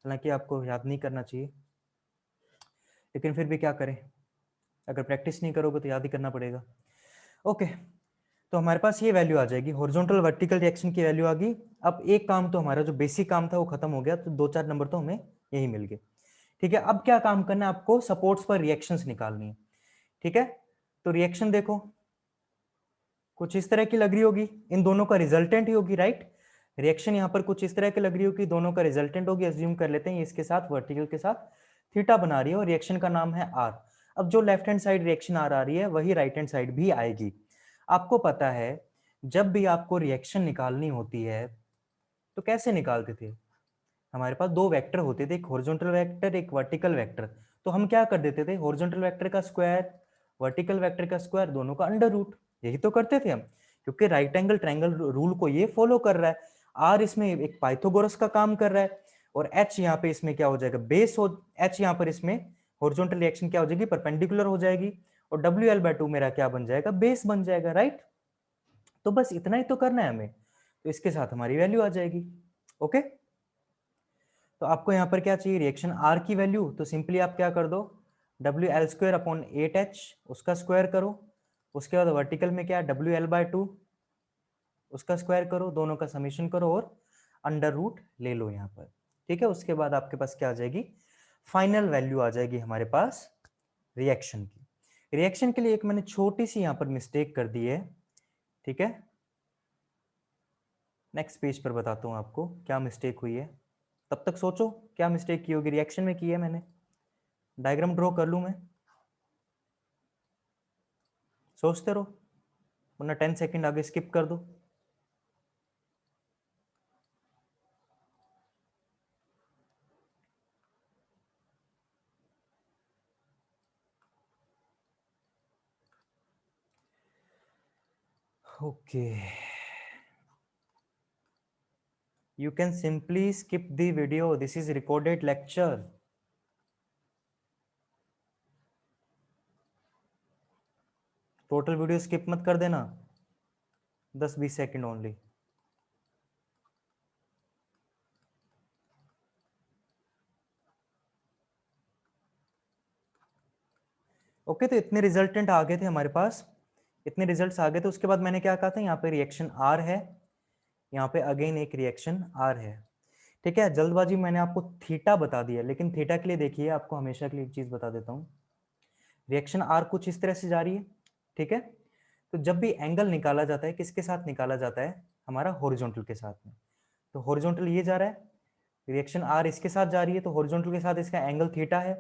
हालांकि आपको याद नहीं करना चाहिए, लेकिन फिर भी क्या करें, अगर प्रैक्टिस नहीं करोगे तो याद ही करना पड़ेगा। ओके, तो हमारे पास ये वैल्यू आ जाएगी, हॉरिजॉन्टल वर्टिकल रिएक्शन की वैल्यू आ गई। अब एक काम तो हमारा जो बेसिक काम था वो खत्म हो गया, तो 2-4 नंबर तो हमें यही मिल गए। ठीक है, अब क्या काम करना है आपको, सपोर्ट्स पर रिएक्शंस निकालनी है। ठीक है, तो रिएक्शन देखो कुछ इस तरह की लग रही होगी, इन दोनों का रिजल्टेंट ही होगी, राइट। रिएक्शन यहाँ पर कुछ इस तरह की लग रही होगी, दोनों का रिजल्टेंट होगी, अज्यूम कर लेते हैं इसके साथ वर्टिकल के साथ थीटा बना रही है, और रिएक्शन का नाम है आर। अब जो left hand side reaction R आ रही है वही राइट हैंड साइड भी आएगी। आपको पता है जब भी आपको रिएक्शन निकालनी होती है तो कैसे निकालते थे, हमारे पास दो वेक्टर होते थे, एक हॉरिजॉन्टल वेक्टर, एक वर्टिकल वेक्टर। तो हम क्या कर देते थे, हॉरिजॉन्टल वेक्टर का स्क्वायर, वर्टिकल वेक्टर का स्क्वायर, दोनों का अंडर रूट, यही तो करते थे हम, क्योंकि राइट एंगल ट्रायंगल रूल को ये फॉलो कर रहा है। आर इसमें एक पाइथागोरस का काम कर रहा है, और एच यहाँ पे इसमें क्या हो जाएगा, बेस हो, एच यहाँ पर इसमें हॉरिजॉन्टल रिएक्शन क्या हो जाएगी, परपेंडिकुलर हो जाएगी, और WL/2 मेरा क्या बन जाएगा, बेस बन जाएगा, राइट। तो बस इतना ही तो करना है हमें, तो इसके साथ हमारी वैल्यू आ जाएगी। ओके, तो आपको यहाँ पर क्या चाहिए, रिएक्शन आर की वैल्यू, तो सिंपली आप क्या कर दो, WL²/8H उसका स्क्वायर करो, उसके बाद वर्टिकल में क्या, WL/2 उसका स्क्वायर करो, दोनों का समीशन करो, और अंडर रूट ले लो यहाँ पर। ठीक है, उसके बाद आपके पास क्या आ जाएगी, फाइनल वैल्यू आ जाएगी हमारे पास रिएक्शन की। रिएक्शन के लिए एक मैंने छोटी सी यहाँ पर मिस्टेक कर दी है। ठीक है, नेक्स्ट पेज पर बताता हूँ आपको क्या मिस्टेक हुई है, तब तक सोचो क्या मिस्टेक की होगी, रिएक्शन में की है मैंने, डायग्राम ड्रॉ कर लूं मैं, सोचते रहो, वरना 10 सेकंड आगे स्किप कर दो। Okay, You can simply skip the video. This is recorded lecture. Total video skip मत कर देना, 10-20 सेकंड ओनली। ओके, तो इतने रिजल्टेंट आ गए थे हमारे पास, इतने रिजल्ट्स आ गए थे। उसके बाद मैंने क्या कहा था, यहाँ पे रिएक्शन आर है, यहाँ पे अगेन एक रिएक्शन आर है। ठीक है, जल्दबाजी मैंने आपको थीटा बता दिया, लेकिन थीटा के लिए देखिए, आपको हमेशा के लिए एक चीज बता देता हूँ। रिएक्शन आर कुछ इस तरह से जा रही है, ठीक है। तो जब भी एंगल निकाला जाता है, किसके साथ निकाला जाता है, हमारा हॉरिजॉन्टल के साथ में। तो हॉरिजॉन्टल ये जा रहा है, रिएक्शन आर इसके साथ जा रही है, तो हॉरिजॉन्टल के साथ इसका एंगल थीटा है।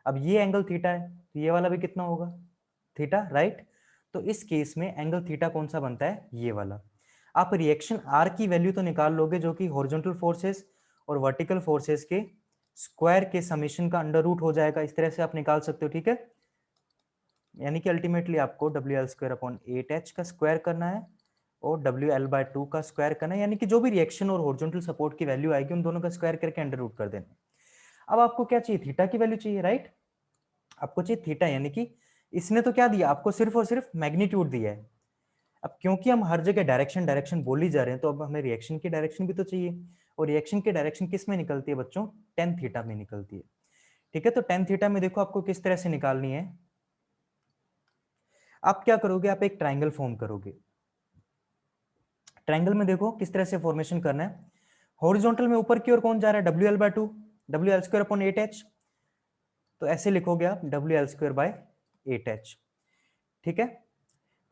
अब ये एंगल थीटा है, तो ये वाला भी कितना होगा, थीटा, राइट। तो इस केस में एंगल थीटा कौन सा बनता है, ये वाला। आप रिएक्शन आर की वैल्यू तो निकाल लोगे, जो कि हॉरिजॉन्टल फोर्सेस और वर्टिकल फोर्सेस के स्क्वायर के समेशन का अंडर रूट हो जाएगा, इस तरह से आप निकाल सकते हो, ठीक है। यानी कि अल्टीमेटली आपको WL² का स्क्वायर करना है और WL/2 का स्क्वायर करना है, यानी कि जो भी रिएक्शन और हॉरिजॉन्टल सपोर्ट की वैल्यू आएगी उन दोनों का स्क्वायर करके अंडर रूट कर देना। अब आपको क्या चाहिए, थीटा की वैल्यू चाहिए, राइट। आपको चाहिए थीटा, यानी कि इसने तो क्या दिया आपको, सिर्फ और सिर्फ मैग्नीट्यूड दिया है। अब क्योंकि हम हर जगह डायरेक्शन डायरेक्शन बोल ही जा रहे हैं, तो अब हमें रिएक्शन की डायरेक्शन भी तो चाहिए, और रिएक्शन की डायरेक्शन किस में निकलती है बच्चों, टेन थीटा में निकलती है। ठीक है, तो टेन थीटा में देखो आपको किस तरह से निकालनी है। आप क्या करोगे, आप एक ट्राइंगल फॉर्म करोगे। ट्राइंगल में देखो किस तरह से फॉर्मेशन करना है। हॉरिजॉन्टल में ऊपर की ओर कौन जा रहा है, WL/2, WL²/8h। तो ऐसे लिखोगे आप WL²/8h, ठीक है।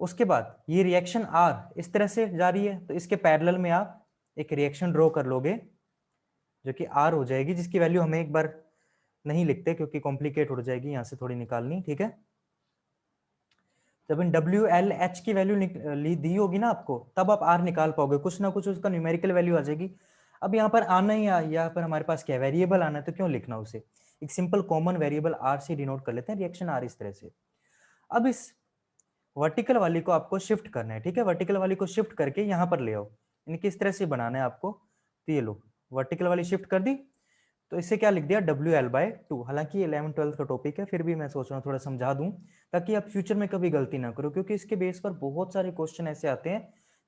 उसके बाद ये रिएक्शन आर इस तरह से जा रही है, तो इसके पैरेलल में आप एक रिएक्शन ड्रॉ कर लोगे, जो कि आर हो जाएगी, जिसकी वैल्यू हमें एक बार नहीं लिखते क्योंकि कॉम्प्लिकेट हो जाएगी, यहां से थोड़ी निकालनी, ठीक है। जब इन WLH की वैल्यू दी होगी ना आपको, तब आप R निकाल पाओगे, कुछ ना कुछ उसका न्यूमेरिकल वैल्यू आ जाएगी। अब यहाँ पर आना ही, यहाँ पर हमारे पास क्या वेरिएबल आना है, तो क्यों लिखना उसे, एक सिंपल कॉमन वेरिएबल R से डिनोट कर लेते हैं, रिएक्शन R इस तरह से। अब इस वर्टिकल वाली को आपको शिफ्ट करना है, ठीक है, वर्टिकल वाली को शिफ्ट करके यहाँ पर ले आओ, यानी किस तरह से बनाना है आपको। तो ये लो, वर्टिकल वाली शिफ्ट कर दी, तो इससे क्या लिख दिया, WL/2। हालांकि 11th-12th का टॉपिक है, फिर भी मैं सोच रहा हूँ थोड़ा समझा दूं, ताकि आप फ्यूचर में कभी गलती ना करो, क्योंकि इसके बेस पर बहुत सारे क्वेश्चन ऐसे आते हैं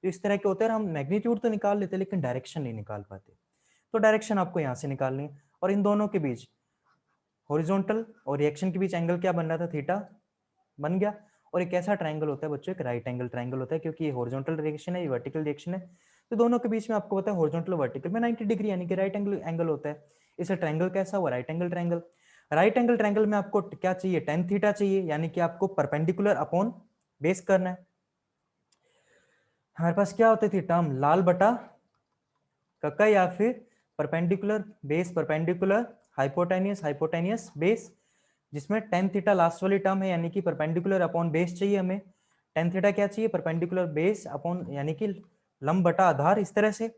जो इस तरह के होते हैं, हम मैग्नीट्यूड तो निकाल लेते हैं लेकिन डायरेक्शन नहीं निकाल पाते। तो डायरेक्शन आपको यहाँ से निकालनी है, और इन दोनों के बीच, हॉरिजॉन्टल और रिएक्शन के बीच एंगल क्या बन रहा था, थीटा बन गया। और एक ऐसा ट्राइंगल होता है बच्चों, एक राइट एंगल ट्राइंगल होता है, क्योंकि ये हॉरिजॉन्टल रिएक्शन है, ये वर्टिकल रिएक्शन है, तो दोनों के बीच में आपको पता है हॉरिजॉन्टल वर्टिकल में 90 डिग्री यानी कि राइट एंगल होता है। इसे ट्राइंगल कैसा हुआ, right angle triangle. Right angle triangle में आपको क्या चाहिए, टेन थीटा चाहिए, यानी कि आपको परपेंडिकुलर अपॉन बेस करना है। हमारे पास क्या होती थी टर्म, लाल बटा कक्का, या फिर perpendicular base perpendicular hypotenuse hypotenuse base, जिसमें टेन थीटा लास्ट वाली टर्म है, यानी कि परपेंडिकुलर अपॉन बेस चाहिए हमें। टेन थीटा क्या चाहिए, परपेंडिकुलर बेस अपॉन, यानी कि लंब बटा आधार, इस तरह से।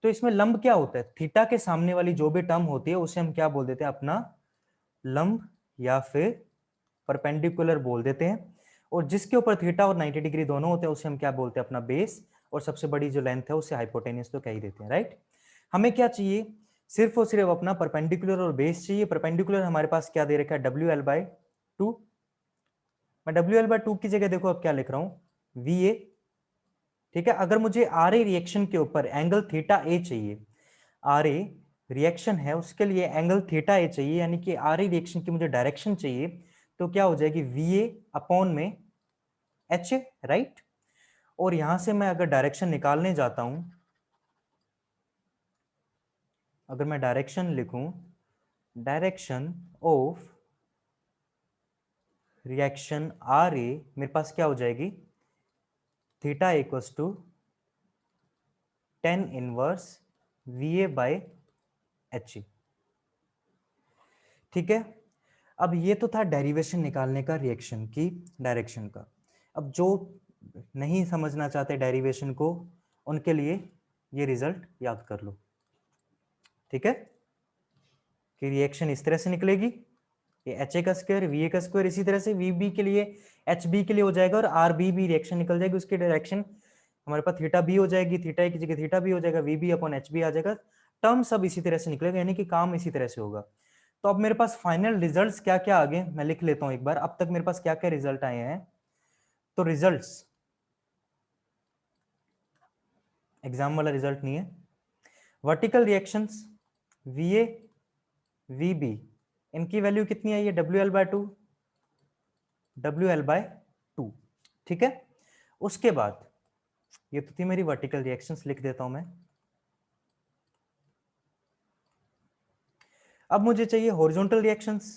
तो इसमें लंब क्या होता है, थीटा के सामने वाली जो भी टर्म होती है उसे हम क्या बोल देते हैं, अपना लंब या फिर परपेंडिकुलर बोल देते हैं। और जिसके ऊपर थीटा और 90 डिग्री दोनों होते हैं उसे हम क्या बोलते हैं, अपना बेस। और सबसे बड़ी जो लेंथ है उसे हाइपोटेनियस तो कह ही देते हैं, राइट। हमें क्या चाहिए, सिर्फ और सिर्फ अपना परपेंडिकुलर और बेस चाहिए। परपेंडिकुलर हमारे पास क्या दे रखा है, WL/2। मैं WL/2 की जगह देखो अब क्या लिख रहा हूं, VA, ठीक है। अगर मुझे RA रिएक्शन के ऊपर एंगल थीटा ए चाहिए, RA रिएक्शन है उसके लिए एंगल थीटा ए चाहिए, यानी कि RA रिएक्शन की मुझे डायरेक्शन चाहिए, तो क्या हो जाएगी, VA अपॉन में HA, राइट। और यहां से मैं अगर डायरेक्शन निकालने जाता हूं, अगर मैं डायरेक्शन लिखूं, डायरेक्शन ऑफ रिएक्शन RA, मेरे पास क्या हो जाएगी, theta equals to tan inverse VA/HA, ठीक है। अब ये तो था डेरिवेशन निकालने का रिएक्शन की डायरेक्शन का। अब जो नहीं समझना चाहते डेरिवेशन को, उनके लिए ये रिजल्ट याद कर लो, ठीक है, कि रिएक्शन इस तरह से निकलेगी, ये HA का स्क्वायर VA का स्क्वायर, इसी तरह से VB के लिए HB के लिए हो जाएगा, और RB भी रिएक्शन निकल जाएगी, उसकी डायरेक्शन हमारे पास थीटा बी हो जाएगी, थीटा ए की जगह थीटा बी हो जाएगा, V B upon H B आ जाएगा, टर्म सब इसी तरह से निकलेगा, यानी कि काम इसी तरह से होगा। तो अब मेरे पास फाइनल रिजल्ट्स क्या क्या आ गए मैं लिख लेता हूं एक बार, अब तक मेरे पास क्या क्या रिजल्ट आए हैं। तो रिजल्ट्स, एग्जाम वाला रिजल्ट नहीं है, vertical reactions V A V B, इनकी वैल्यू कितनी आई है, W L by two, W L by two, ठीक है। उसके बाद ये तो थी मेरी वर्टिकल रिएक्शंस, लिख देता हूं मैं। अब मुझे चाहिए हॉरिजॉन्टल रिएक्शंस,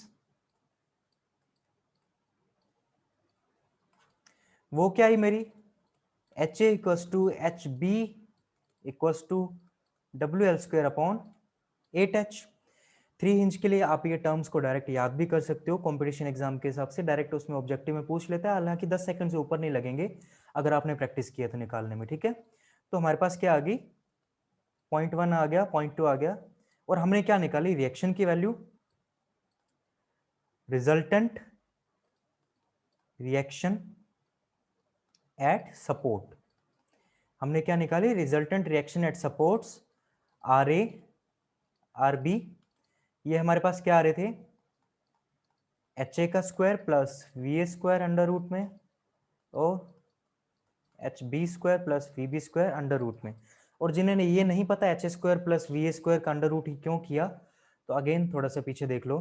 वो क्या है मेरी, H A equals to H B equals to W L square upon 8h। 3 inch के लिए आप ये टर्म्स को डायरेक्ट याद भी कर सकते हो, कंपटीशन एग्जाम के हिसाब से डायरेक्ट उसमें ऑब्जेक्टिव में पूछ लेता है, हालांकि 10 सेकंड से ऊपर नहीं लगेंगे अगर आपने प्रैक्टिस किया तो निकालने में, ठीक है। तो हमारे पास क्या आ गई, 0.1 आ गया, 0.2 आ गया, और हमने क्या निकाली, रिएक्शन की value, resultant reaction at support, हमने क्या निकाली, resultant reaction at supports, R A R B, ये हमारे पास क्या आ रहे थे, एच ए का square plus V A square under root में, और H B square plus V B square under root में। और जिन्हें ये नहीं पता H A square plus V A square का अंडर रूट ही क्यों किया, तो अगेन थोड़ा सा पीछे देख लो,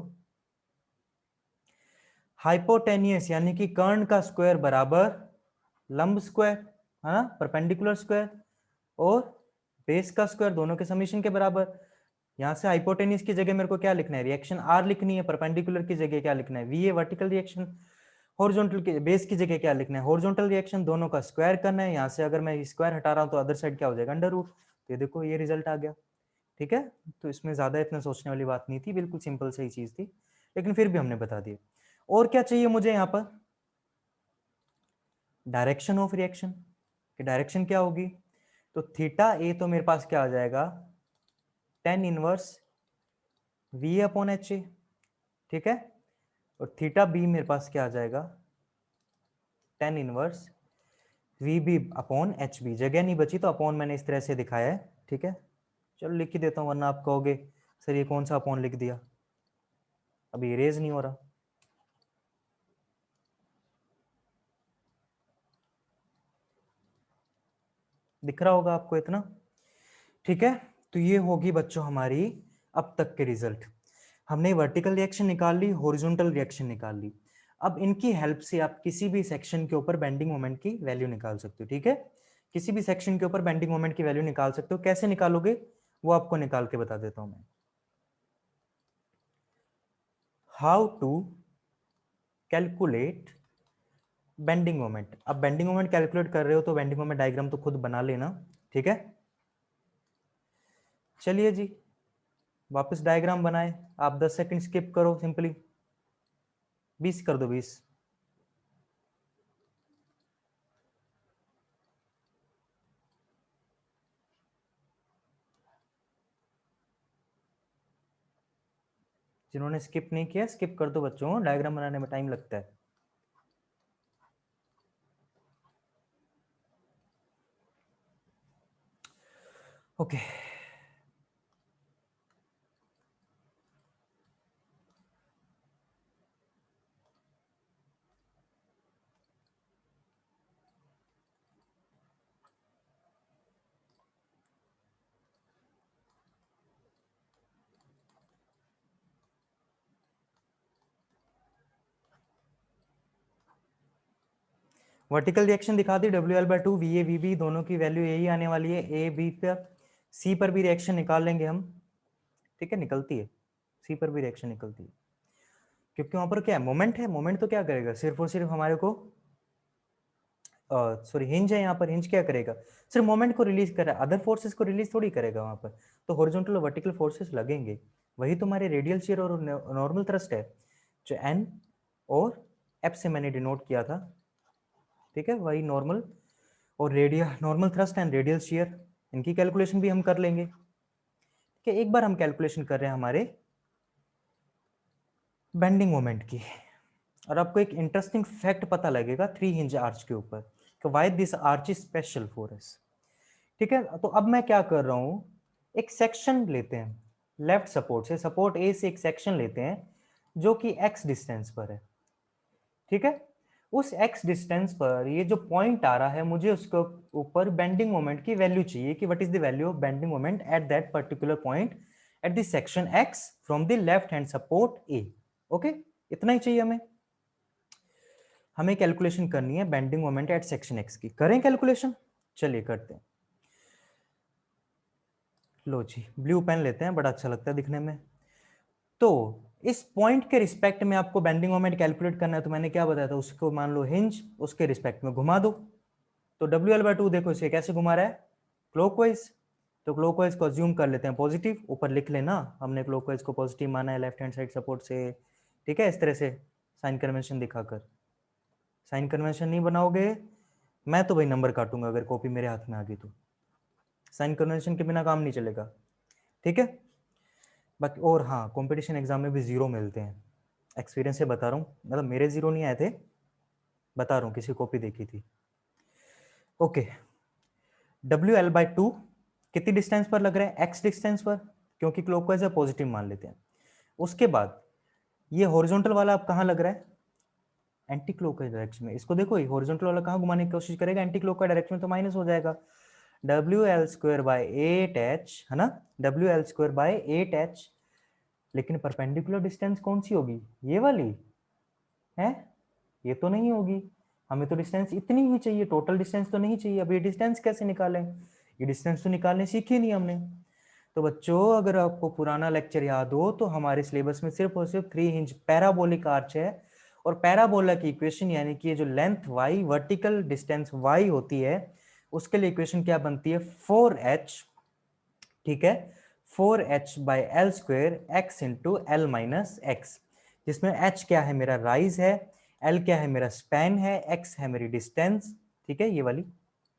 हाइपोटेनियस यानी कि कर्ण का स्क्वायर बराबर लंब स्क्वायर, है ना, परपेंडिकुलर स्क्वायर, और बेस का स्क्वायर दोनों के समीशन के बराबर। यहां से हाइपोटेनियस की जगह मेरे को क्या लिखना है, रिएक्शन आर लिखनी है, परपेंडिकुलर की जगह क्या लिखना है, V A vertical reaction, horizontal के बेस की जगह क्या लिखना है, हॉरिजॉन्टल रिएक्शन, दोनों का स्क्वायर करना है। यहाँ से अगर मैं स्क्वायर हटा रहा हूँ तो अदर साइड क्या हो जाएगा, अंडर रूट। तो ये देखो ये रिजल्ट आ गया, ठीक है। तो इसमें ज्यादा इतना सोचने वाली बात नहीं थी, बिल्कुल सिंपल सही चीज थी, लेकिन फिर भी हमने बता दिया। और क्या चाहिए मुझे यहाँ पर, डायरेक्शन ऑफ रिएक्शन, कि डायरेक्शन क्या होगी, तो थीटा ए तो मेरे पास क्या आ जाएगा, tan inverse V upon H A, ठीक है, और थीटा बी मेरे पास क्या आ जाएगा, tan inverse V B upon H B, जगह नहीं बची तो अपॉन मैंने इस तरह से दिखाया है, ठीक है। चलो लिख ही देता हूँ, वरना आप कहोगे सर ये कौन सा अपॉन लिख दिया, अभी इरेज नहीं हो रहा। दिख रहा होगा आपको इतना, ठीक है। तो ये होगी बच्चों हमारी अब तक के रिजल्ट। हमने वर्टिकल रिएक्शन निकाल ली, हॉरिजॉन्टल रिएक्शन निकाल ली। अब इनकी हेल्प से आप किसी भी सेक्शन के ऊपर बेंडिंग मोमेंट की वैल्यू निकाल सकते हो, ठीक है। किसी भी सेक्शन के ऊपर बेंडिंग मोमेंट की वैल्यू निकाल सकते हो, कैसे निकालोगे वो आपको निकाल के बता देता हूं मैं। How to calculate bending moment. अब बेंडिंग मोमेंट कैलकुलेट कर रहे हो तो बेंडिंग मोमेंट डायग्राम तो खुद बना लेना, ठीक है। चलिए जी, वापस डायग्राम बनाए, आप 10 सेकंड स्किप करो, सिंपली 20 कर दो, 20। जिन्होंने स्किप नहीं किया स्किप कर दो बच्चों, डायग्राम बनाने में टाइम लगता है। ओके वर्टिकल रिएक्शन दिखा दी, W L by two, V A V B दोनों की वैल्यू यही आने वाली है, ए बी पर, सी पर भी रिएक्शन निकाल लेंगे हम, ठीक है, निकलती है, सी पर भी रिएक्शन निकलती है, क्योंकि वहां पर क्या है, मोमेंट है, मोमेंट तो क्या करेगा, सिर्फ और सिर्फ हमारे को, सॉरी हिंज है यहाँ पर, हिंज क्या करेगा, सिर्फ मोमेंट को रिलीज कर रहा है, अदर फोर्सेस को रिलीज थोड़ी करेगा वहां पर। तो हॉरिजॉन्टल और वर्टिकल फोर्सेस लगेंगे, वही तुम्हारे रेडियल शियर और नॉर्मल थ्रस्ट है, जो एन और एफ से मैंने डिनोट किया था, ठीक है, वही नॉर्मल और radial, normal thrust and radial shear, इनकी कैलकुलेशन भी हम कर लेंगे, ठीक है। एक बार हम कैलकुलेशन कर रहे हैं हमारे बेंडिंग मोमेंट की, और आपको एक इंटरेस्टिंग फैक्ट पता लगेगा थ्री हिंज आर्च के ऊपर, तो why this arch is special for us. ठीक है, तो अब मैं क्या कर रहा हूं, एक सेक्शन लेते हैं लेफ्ट सपोर्ट से, सपोर्ट ए से एक सेक्शन लेते हैं जो कि x डिस्टेंस पर है। ठीक है, उस x डिस्टेंस पर ये जो पॉइंट आ रहा है, मुझे उसके ऊपर बेंडिंग मोमेंट की वैल्यू चाहिए कि what is the value of bending moment at that particular point at the section x from the left hand support a। Okay, इतना ही चाहिए हमें। हमें कैलकुलेशन करनी है bending moment at section x की। करें कैलकुलेशन, चलिए करते हैं। लो जी, ब्लू पेन लेते हैं, बड़ा अच्छा लगता है दिखने में। तो इस पॉइंट के रिस्पेक्ट में आपको बेंडिंग मोमेंट कैलकुलेट करना है, तो मैंने क्या बताया था, उसको मान लो हिंज, उसके रिस्पेक्ट में घुमा दो। तो WL/2 देखो इसे कैसे घुमा रहा है, क्लॉकवाइज। तो क्लॉकवाइज को अज्यूम कर लेते हैं पॉजिटिव, ऊपर लिख लेना, हमने क्लॉकवाइज को पॉजिटिव माना है लेफ्ट हैंड साइड सपोर्ट से। ठीक है, इस तरह से साइन कन्वेंशन दिखाकर। साइन कन्वेंशन नहीं बनाओगे मैं तो भाई नंबर काटूंगा अगर कॉपी मेरे हाथ में आ गई तो। साइन कन्वेंशन के बिना काम नहीं चलेगा। ठीक है, बाकी और हाँ, कंपटीशन एग्जाम में भी जीरो मिलते हैं, एक्सपीरियंस से बता रहा हूँ, मतलब मेरे जीरो नहीं आए थे, बता रहा हूँ, किसी कॉपी देखी थी। ओके, WL/2 कितनी डिस्टेंस पर लग रहा है, x डिस्टेंस पर, क्योंकि क्लॉकवाइज है पॉजिटिव मान लेते हैं। उसके बाद ये हॉरिजॉन्टल वाला अब कहाँ लग रहा है, एंटी क्लॉकवाइज डायरेक्शन में। इसको देखो, ये हॉरिजॉन्टल वाला कहाँ घुमाने की कोशिश करेगा, एंटी क्लॉकवाइज डायरेक्शन में, तो माइनस हो जाएगा। WL²/8h है ना, WL²/8h। लेकिन परपेंडिकुलर डिस्टेंस कौन सी होगी, ये वाली है, ये तो नहीं होगी। हमें तो डिस्टेंस इतनी ही चाहिए, टोटल डिस्टेंस तो नहीं चाहिए। अब ये डिस्टेंस कैसे निकालें, ये डिस्टेंस तो निकालने सीखी नहीं हमने। तो बच्चों, अगर आपको पुराना लेक्चर याद हो तो हमारे सिलेबस में सिर्फ और सिर्फ 3 इंच पैराबोलिक आर्च है, और पैराबोला की इक्वेशन यानी कि ये जो length y, vertical distance y होती है, उसके लिए इक्वेशन क्या बनती है, 4h। ठीक है, 4h/L² x into L minus x, जिसमें h क्या है, मेरा राइज है, L क्या है, मेरा स्पैन है, x है मेरी डिस्टेंस। ठीक है, ये वाली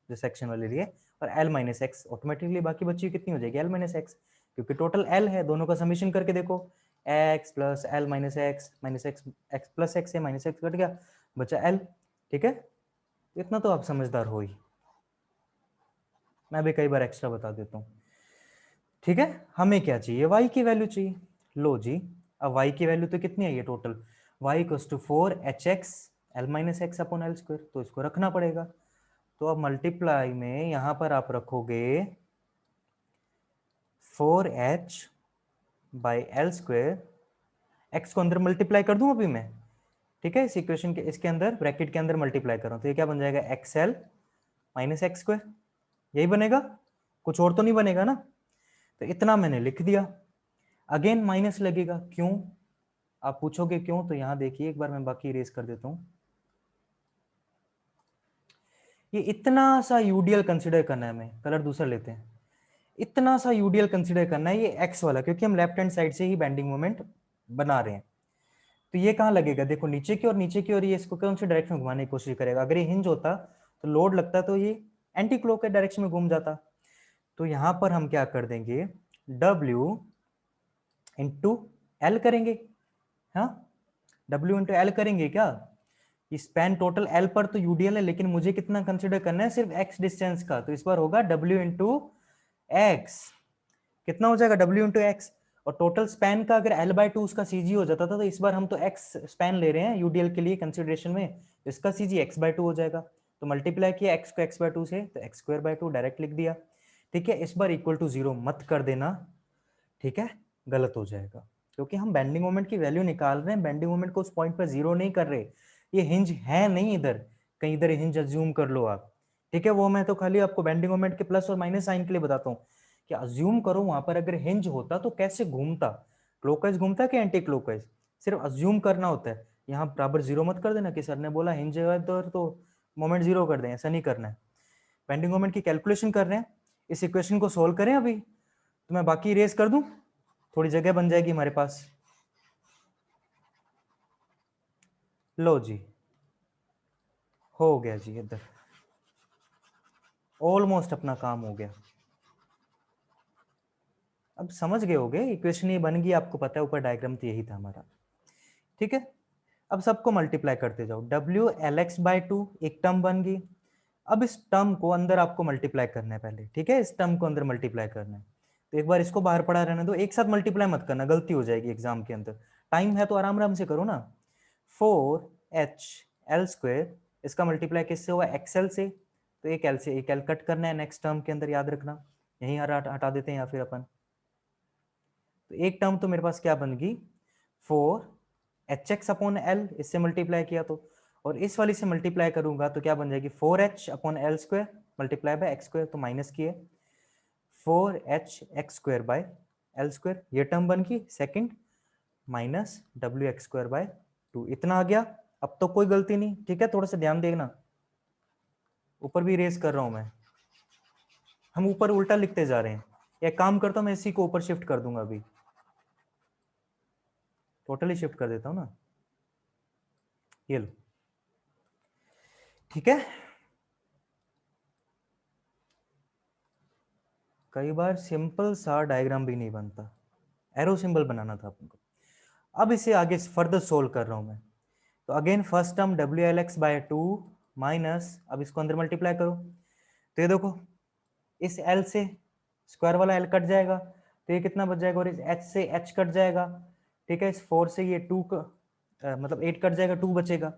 जो सेक्शन वाली लिए, और L माइनस एक्स ऑटोमेटिकली बाकी बची कितनी हो जाएगी, L माइनस एक्स, क्योंकि टोटल L है, दोनों का समीशन करके देखो, x plus L minus x x plus x है, माइनस एक्स कट गया, बचा L। ठीक है, इतना तो आप समझदार हो ही, मैं भी कई बार एक्स्ट्रा बता देता हूँ। ठीक है, हमें क्या चाहिए, y की वैल्यू चाहिए। लो जी, अब y की वैल्यू तो कितनी आई है total, y equals to 4hx L minus X upon L², तो इसको रखना पड़ेगा। तो अब मल्टीप्लाई में यहां पर आप रखोगे 4h/L², x को अंदर मल्टीप्लाई कर दूं अभी मैं। ठीक है, इस इक्वेशन के इसके अंदर ब्रैकेट के अंदर मल्टीप्लाई करो, तो ये क्या बन जाएगा, XL माइनस x², यही बनेगा, कुछ और तो नहीं बनेगा ना। तो इतना मैंने लिख दिया, अगेन माइनस लगेगा, क्यों, आप पूछोगे क्यों, तो यहां देखिए एक बार मैं बाकी इरेज कर देता हूं। ये इतना सा यूडीएल कंसीडर करना है, हमें कलर दूसरा लेते हैं, इतना सा यूडीएल कंसीडर करना है, ये एक्स वाला, क्योंकि हम लेफ्ट हैंड साइड से ही बेंडिंग मोमेंट बना रहे हैं। तो ये कहाँ लगेगा, देखो नीचे की ओर, नीचे की ओर ये इसको कौन सी डायरेक्शन में घुमाने की कोशिश करेगा, अगर ये हिंज होता तो लोड लगता तो ये एंटी क्लॉकवाइज डायरेक्शन में घूम जाता। तो यहां पर हम क्या कर देंगे, W इंटू एल करेंगे, हाँ W इंटू एल करेंगे क्या, स्पैन टोटल L पर तो यूडीएल है, लेकिन मुझे कितना कंसीडर करना है, सिर्फ x डिस्टेंस का, तो इस बार होगा W इंटू एक्स, कितना हो जाएगा W इंटू एक्स। और टोटल स्पैन का अगर L/2 उसका CG हो जाता था, तो इस बार हम तो x स्पैन ले रहे हैं यूडीएल के लिए कंसिडरेशन में, तो इसका CG x/2 हो जाएगा। तो मल्टीप्लाई किया x को x/2 से, तो x²/2 डायरेक्ट लिख दिया। ठीक है, इस बार इक्वल टू 0 मत कर देना, ठीक है, गलत हो जाएगा, क्योंकि हम बेंडिंग मोमेंट की वैल्यू निकाल रहे हैं, बेंडिंग मोमेंट को उस पॉइंट पर जीरो नहीं कर रहे, ये हिंज है नहीं इधर कहीं, इधर हिंज अज्यूम कर लो आप। ठीक है, वो मैं तो खाली आपको बेंडिंग मोमेंट के प्लस और माइनस साइन के लिए बताता हूँ कि अज्यूम करो वहां पर अगर हिंज होता तो कैसे घूमता, क्लॉकवाइज घूमता कि एंटी क्लॉकवाइज, सिर्फ अज्यूम करना होता है। यहाँ बराबर जीरो मत कर देना कि सर ने बोला हिंज है तो मोमेंट जीरो कर दें, ऐसा नहीं करना है। बेंडिंग मोमेंट की कैलकुलेशन कर रहे हैं, इस इक्वेशन को सोल्व करें अभी, तो मैं बाकी इरेज कर दूं, थोड़ी जगह बन जाएगी हमारे पास। लो जी, हो गया जी, इधर ऑलमोस्ट अपना काम हो गया। अब समझ गए होगे, इक्वेशन ये बन गई, आपको पता है ऊपर डायग्राम तो यही था हमारा। ठीक है, अब सबको मल्टीप्लाई करते जाओ, WLx/2 एक टर्म बन गई, अब इस टर्म को अंदर आपको मल्टीप्लाई करना है पहले, ठीक है, इस टर्म को अंदर मल्टीप्लाई करना है। तो एक बार इसको बाहर पड़ा रहने दो, एक साथ मल्टीप्लाई मत करना, गलती हो जाएगी एग्जाम के अंदर। टाइम है तो आराम आराम से करो ना। 4HL², इसका मल्टीप्लाई किससे हुआ, एक्सएल से, तो एक एल से एक एल कट करना है नेक्स्ट टर्म के अंदर, याद रखना, यहीं हटा देते हैं या फिर अपन। तो एक टर्म तो मेरे पास क्या बन गई, 4HX/L, इससे मल्टीप्लाई किया तो, और इस वाली से मल्टीप्लाई करूंगा तो क्या बन जाएगी, 4H/L² मल्टीप्लाई बाय x², तो माइनस की है 4HX²/L², ये टर्म बन गई सेकंड, माइनस WX²/2, इतना आ गया। अब तो कोई गलती नहीं, ठीक है, थोड़ा सा ध्यान देखना, ऊपर भी रेस कर रहा हूं मैं, हम ऊपर उल्टा लिखते जा रहे हैं। एक काम करता हूं, मैं इसी को ऊपर शिफ्ट कर दूंगा, अभी टोटली शिफ्ट कर देता हूं ना, ये लो, ठीक है। कई बार सिंपल सा डायग्राम भी नहीं बनता, एरो सिंबल बनाना था आपको। अब इसे आगे फर्दर सोल्व कर रहा हूं मैं। तो again first term WLX/2 minus, अब इसको अंदर मल्टीप्लाई करो, तो ये देखो इस L से स्क्वायर वाला L कट जाएगा, तो ये कितना बच जाएगा, और इस H से H कट जाएगा, ठीक है, इस 4 से ये 2 मतलब 8 कट जाएगा, 2 बचेगा।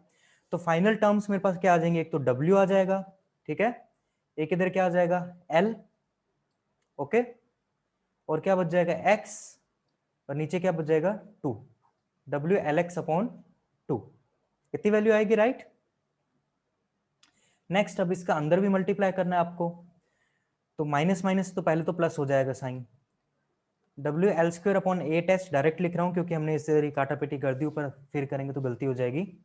तो फाइनल टर्म्स मेरे पास क्या आ जाएंगे, एक तो W आ जाएगा, ठीक है, एक इधर क्या आ जाएगा, L, ओके, और क्या बच जाएगा X, और नीचे क्या बच जाएगा 2, WLX/2, कितनी वैल्यू आएगी, राइट। नेक्स्ट अब इसका अंदर भी मल्टीप्लाई करना है आपको, तो माइनस माइनस तो पहले तो प्लस हो जाएगा साइन, WL²/8H डायरेक्ट लिख रहा हूं क्योंकि हमने इसे काटा पेटी कर दी, ऊपर फिर करेंगे तो गलती हो जाएगी।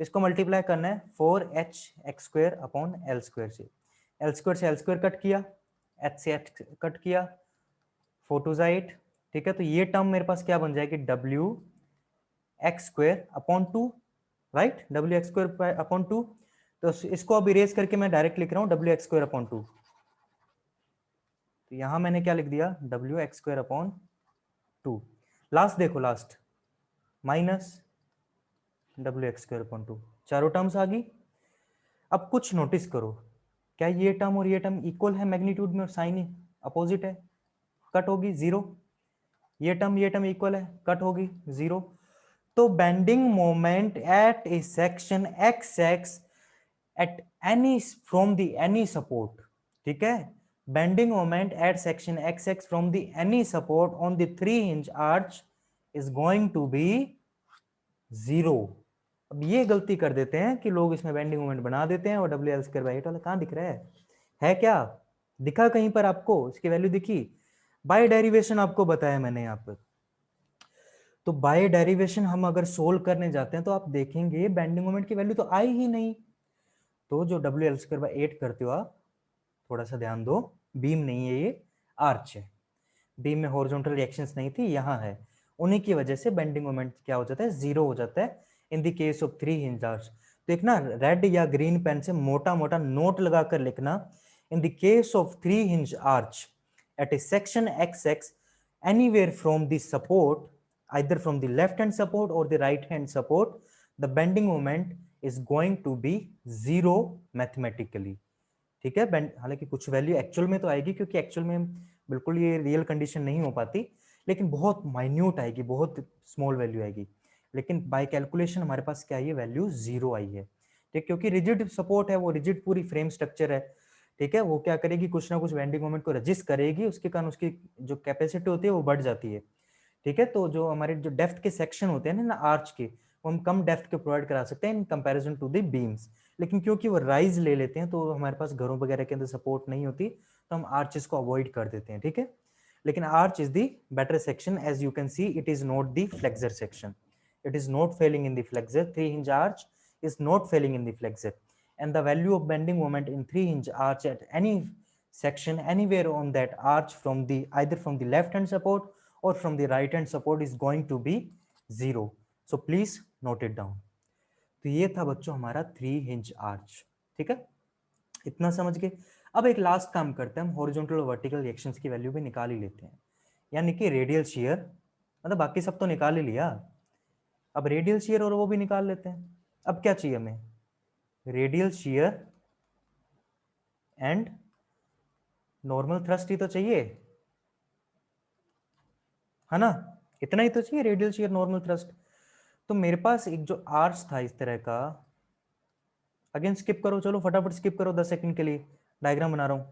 इसको मल्टीप्लाई करना है 4HX²/L² से, L² से L² कट किया, H से H कट किया, 4 2 8, ठीक है, तो ये टर्म मेरे पास क्या बन जाएगी, WX²/2, राइट, WX²/2। तो इसको अब इरेज करके मैं डायरेक्ट लिख रहा हूं WX²/2, तो यहां मैंने क्या लिख दिया, WX²/2, लास्ट देखो, लास्ट माइनस WX²/2, चारों टर्म्स आ गई। अब कुछ नोटिस करो, क्या ये टर्म और ये टर्म इक्वल है मैग्नीट्यूड में और साइन अपोजिट है, कट होगी 0, ये टर्म इक्वल है, कट होगी 0। तो bending moment at a section XX at any from the any support, ठीक है, bending moment at section XX from the any support on the 3 hinge arch is going to be 0। अब ये गलती कर देते हैं कि लोग इसमें बेंडिंग मोमेंट बना देते हैं, और WL²/8 वाला कहां दिख रहा है क्या, दिखा कहीं पर आपको, इसकी वैल्यू दिखी, बाय डेरिवेशन आपको बताया मैंने यहाँ पर। तो बाय डेरिवेशन हम अगर सोल्व करने जाते हैं तो आप देखेंगे बेंडिंग मोमेंट की वैल्यू तो आई ही नहीं। तो जो WL²/8 करते हो आप, थोड़ा सा ध्यान दो, बीम नहीं है ये, आर्च है, बीम में हॉरिजॉन्टल रिएक्शंस नहीं थी, यहाँ है, उन्हीं की वजह से बेंडिंग मोमेंट क्या हो जाता है, 0 हो जाता है in the case of 3 hinge arch। तो एक ना रेड या ग्रीन पेन से मोटा मोटा नोट लगाकर लिखना, in the case of 3 hinge arch at a section XX anywhere from the support, either from the left hand support or the right hand support, the bending moment is going to be 0 mathematically, ठीक है। हालांकि कुछ value actual में तो आएगी, क्योंकि actual में बिल्कुल ये रियल कंडीशन नहीं हो पाती, लेकिन बहुत माइन्यूट आएगी, बहुत स्मॉल वैल्यू आएगी, लेकिन बाय कैलकुलेशन हमारे पास क्या है, वैल्यू 0 आई है, ठीक, क्योंकि रिजिड सपोर्ट है, वो रिजिड पूरी फ्रेम स्ट्रक्चर है, ठीक है, वो क्या करेगी, कुछ ना कुछ बेंडिंग मोमेंट को रजिस्ट करेगी, उसके कारण उसकी जो कैपेसिटी होती है वो बढ़ जाती है, ठीक है। तो जो हमारे जो डेप्थ के सेक्शन होते हैं ना आर्च के, वो हम कम डेप्थ के प्रोवाइड करा सकते हैं in comparison to the beams, लेकिन क्योंकि वो राइज ले लेते हैं तो हमारे पास घरों वगैरह के अंदर सपोर्ट नहीं होती, तो हम आर्चेस को अवॉइड कर देते हैं, ठीक है। लेकिन arch is the better section, as you can see it is not the flexure section, it is not failing in the flexure, 3 hinge arch is not failing in the flexure, and the value of bending moment in 3 hinge arch at any section anywhere on that arch from the either from the left hand support or from the right hand support is going to be 0, so please note it down। तो ये था बच्चों हमारा 3 hinge arch, ठीक है, इतना समझ गए। अब एक लास्ट काम करते हैं, हम हॉरिजॉन्टल और वर्टिकल रिएक्शंस की वैल्यू भी निकाल ही लेते हैं, यानी कि रेडियल शियर, मतलब बाकी सब तो निकाल ही लिया, अब रेडियल शियर और वो भी निकाल लेते हैं। अब क्या चाहिए हमें, radial shear and normal thrust ही तो चाहिए, है ना, इतना ही तो चाहिए, रेडियल शियर नॉर्मल थ्रस्ट। तो मेरे पास एक जो आर्च था इस तरह का, अगेन स्किप करो, चलो फटाफट स्किप करो 10 सेकंड के लिए, डायग्राम बना रहा हूं।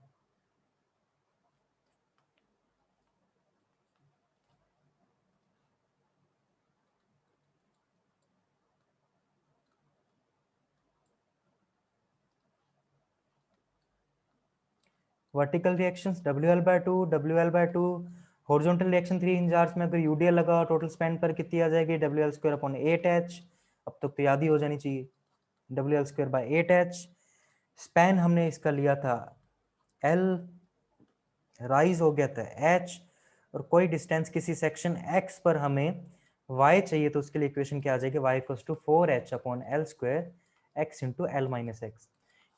Vertical reactions WL/2, WL/2, horizontal reaction 3 inch arch में अगर यूडीएल लगा टोटल स्पैन पर कितनी आ जाएगी, WL²/8H, अब तक तो याद ही हो जानी चाहिए, WL²/8H। स्पैन हमने इसका लिया था L, राइज हो गया था H, और कोई डिस्टेंस किसी सेक्शन X पर हमें Y चाहिए, तो उसके लिए इक्वेशन क्या आ जाएगी, Y=4H/L² X × L-X।